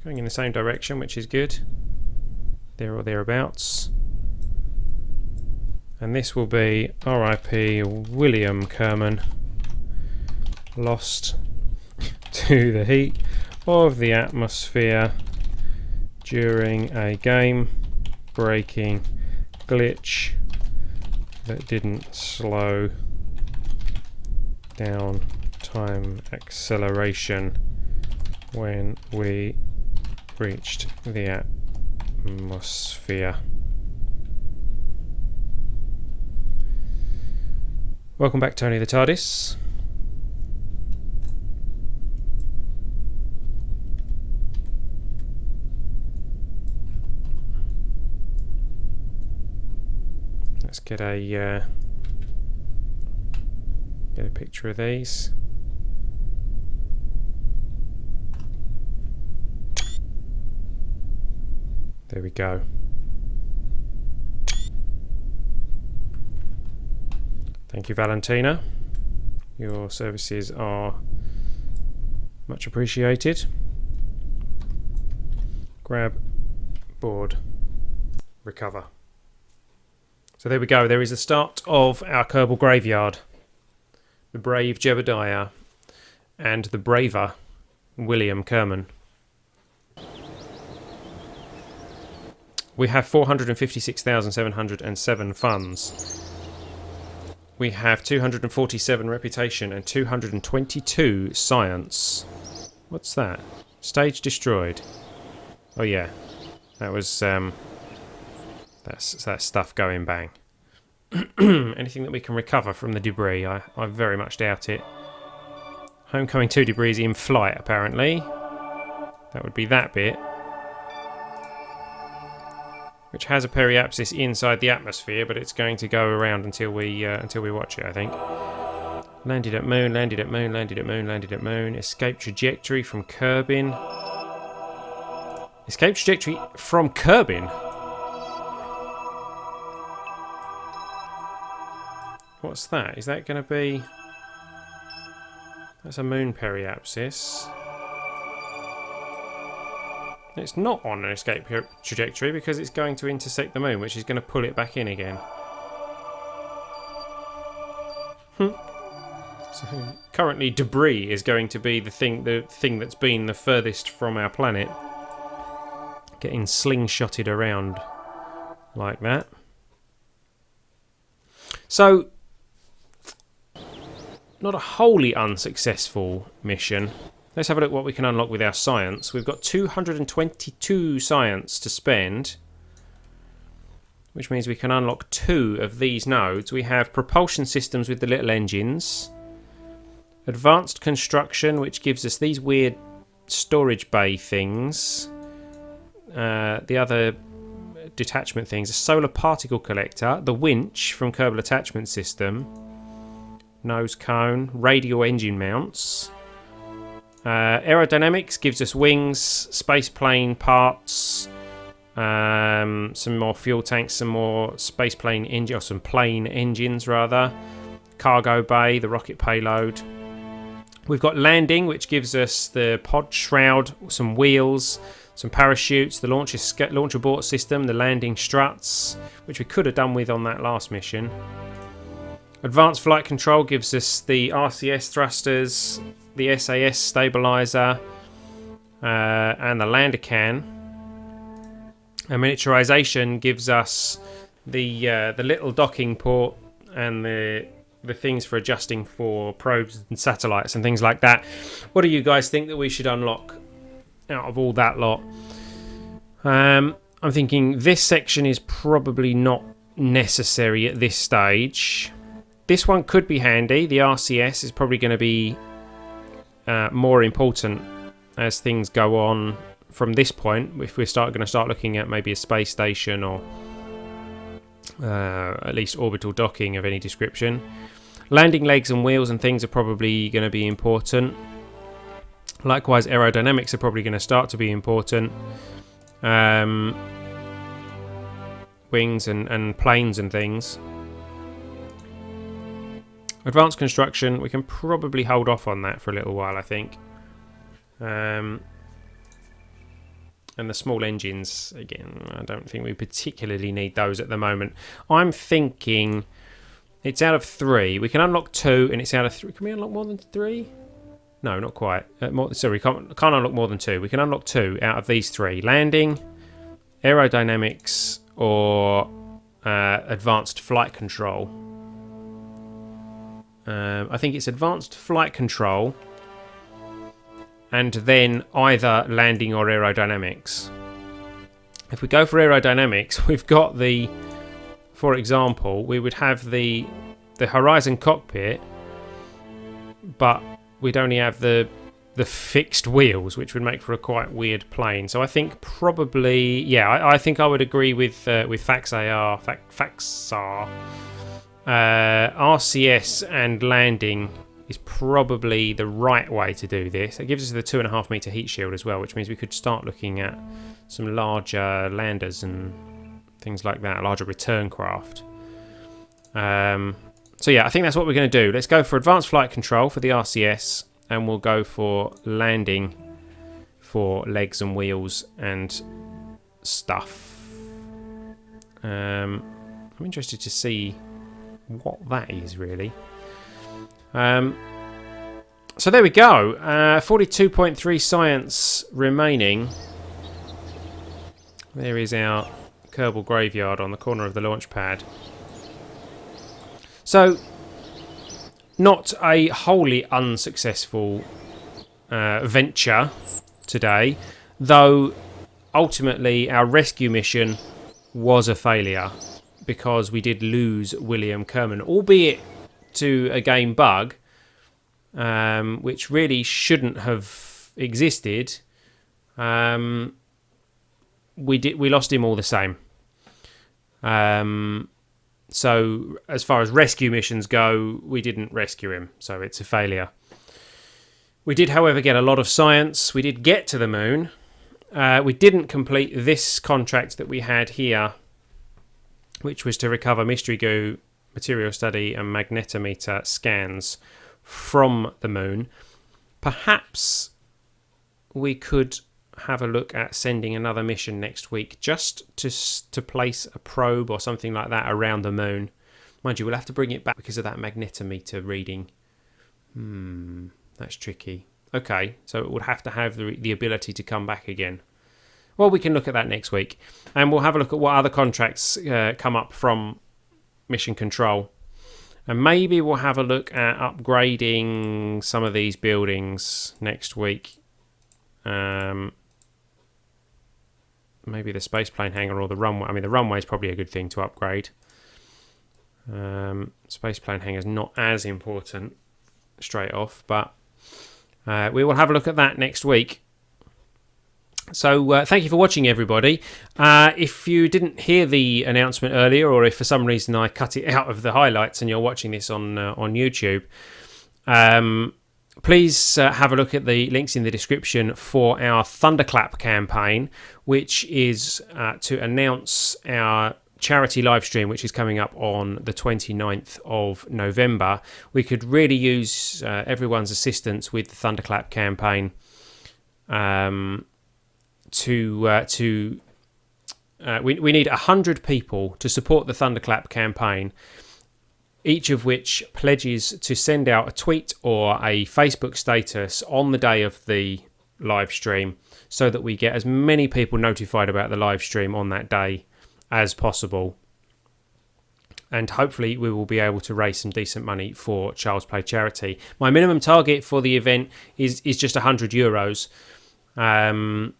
Going in the same direction, which is good. There or thereabouts. And this will be R.I.P. William Kerman. Lost to the heat of the atmosphere during a game-breaking glitch that didn't slow down time acceleration when we reached the atmosphere. Welcome back, Tony the TARDIS. Let's get a picture of these. There we go. Thank you, Valentina. Your services are much appreciated. Grab, board, recover. So there we go. There is the start of our Kerbal graveyard. The brave Jebediah and the braver William Kerman. We have 456,707 funds. We have 247 reputation and 222 science. What's that? Stage destroyed. Oh yeah, that was that's stuff going bang. Anything that we can recover from the debris? I very much doubt it. Homecoming 2 debris is in flight apparently. That would be that bit, which has a periapsis inside the atmosphere, but it's going to go around until we watch it, I think. Landed at moon, landed at moon, landed at moon, landed at moon. Escape trajectory from Kerbin. Escape trajectory from Kerbin? What's that? Is that going to be... That's a moon periapsis. It's not on an escape trajectory because it's going to intersect the moon, which is going to pull it back in again. So currently debris is going to be the thing that's been the furthest from our planet. Getting slingshotted around like that. So, not a wholly unsuccessful mission. Let's have a look what we can unlock with our science. We've got 222 science to spend, which means we can unlock 2 of these nodes. We have propulsion systems with the little engines, Advanced construction, which gives us these weird storage bay things. The other detachment things: a solar particle collector, the winch from Kerbal Attachment System, nose cone, radial engine mounts. Aerodynamics gives us wings, space plane parts, some more fuel tanks, some more space plane engine, or some plane engines rather. Cargo bay, the rocket payload. We've got landing, which gives us the pod shroud, some wheels, some parachutes, the launch abort system, the landing struts, which we could have done with on that last mission. Advanced flight control gives us the RCS thrusters, the SAS stabilizer, and the lander can. And miniaturization gives us the little docking port and the things for adjusting for probes and satellites and things like that. What do you guys think that we should unlock out of all that lot? I'm thinking this section is probably not necessary at this stage. This one could be handy. The RCS is probably going to be more important as things go on from this point. If we're going to start looking at maybe a space station or at least orbital docking of any description. Landing legs and wheels and things are probably going to be important. Likewise, aerodynamics are probably going to start to be important. Wings and planes and things. Advanced construction, we can probably hold off on that for a little while, I think. And the small engines, again, I don't think we particularly need those at the moment. I'm thinking it's out of 3. We can unlock 2, and it's out of 3. Can we unlock more than 3? No, not quite. Sorry, can't unlock more than 2. We can unlock 2 out of these 3. Landing, aerodynamics, or advanced flight control. I think it's advanced flight control and then either landing or aerodynamics. If we go for aerodynamics, we've got for example, we would have the Horizon cockpit, but we'd only have the fixed wheels, which would make for a quite weird plane. So I think probably, yeah, I think I would agree with Faxar. RCS and landing is probably the right way to do this. It gives us the 2.5 meter heat shield as well, which means we could start looking at some larger landers and things like that, larger return craft. So yeah, I think that's what we're going to do. Let's go for advanced flight control for the RCS, and we'll go for landing for legs and wheels and stuff. I'm interested to see what that is really. So there we go. 42.3 science remaining. There is our Kerbal graveyard on the corner of the launch pad. So, not a wholly unsuccessful venture today, though ultimately our rescue mission was a failure because we did lose William Kerman, albeit to a game bug, which really shouldn't have existed. We lost him all the same. So as far as rescue missions go, we didn't rescue him, so it's a failure. We did, however, get a lot of science. We did get to the moon. We didn't complete this contract that we had here, which was to recover mystery goo, material study and magnetometer scans from the moon. Perhaps we could have a look at sending another mission next week just to place a probe or something like that around the moon. Mind you, we'll have to bring it back because of that magnetometer reading. That's tricky. Okay, so it would have to have the ability to come back again. Well, we can look at that next week. And we'll have a look at what other contracts come up from Mission Control. And maybe we'll have a look at upgrading some of these buildings next week. Maybe the spaceplane hangar or the runway. I mean, the runway is probably a good thing to upgrade. Spaceplane hangar is not as important. straight off, but we will have a look at that next week. So thank you for watching, everybody. If you didn't hear the announcement earlier, or if for some reason I cut it out of the highlights and you're watching this on YouTube, please have a look at the links in the description for our Thunderclap campaign, which is to announce our charity live stream, which is coming up on the 29th of November. We could really use everyone's assistance with the Thunderclap campaign. We need 100 people to support the Thunderclap campaign, each of which pledges to send out a tweet or a Facebook status on the day of the live stream, so that we get as many people notified about the live stream on that day as possible. And hopefully we will be able to raise some decent money for Child's Play charity. My minimum target for the event is just €100.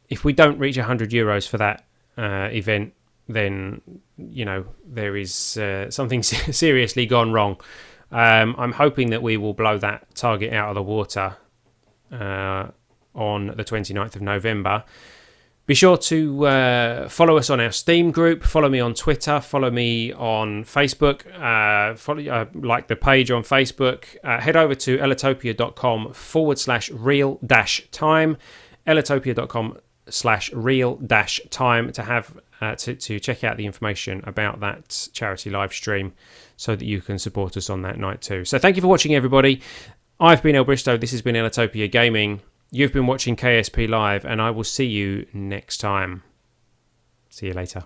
If we don't reach €100 for that event, then there is something seriously gone wrong. I'm hoping that we will blow that target out of the water on the 29th of November. Be sure to follow us on our Steam group, follow me on Twitter, follow me on Facebook, like the page on Facebook. Head over to ellitopia.com/real-time, ellitopia.com/real-time to have to check out the information about that charity live stream, so that you can support us on that night too. So thank you for watching, everybody. I've been El Bristow. This has been Ellitopia Gaming. You've been watching KSP Live, and I will see you next time. See you later.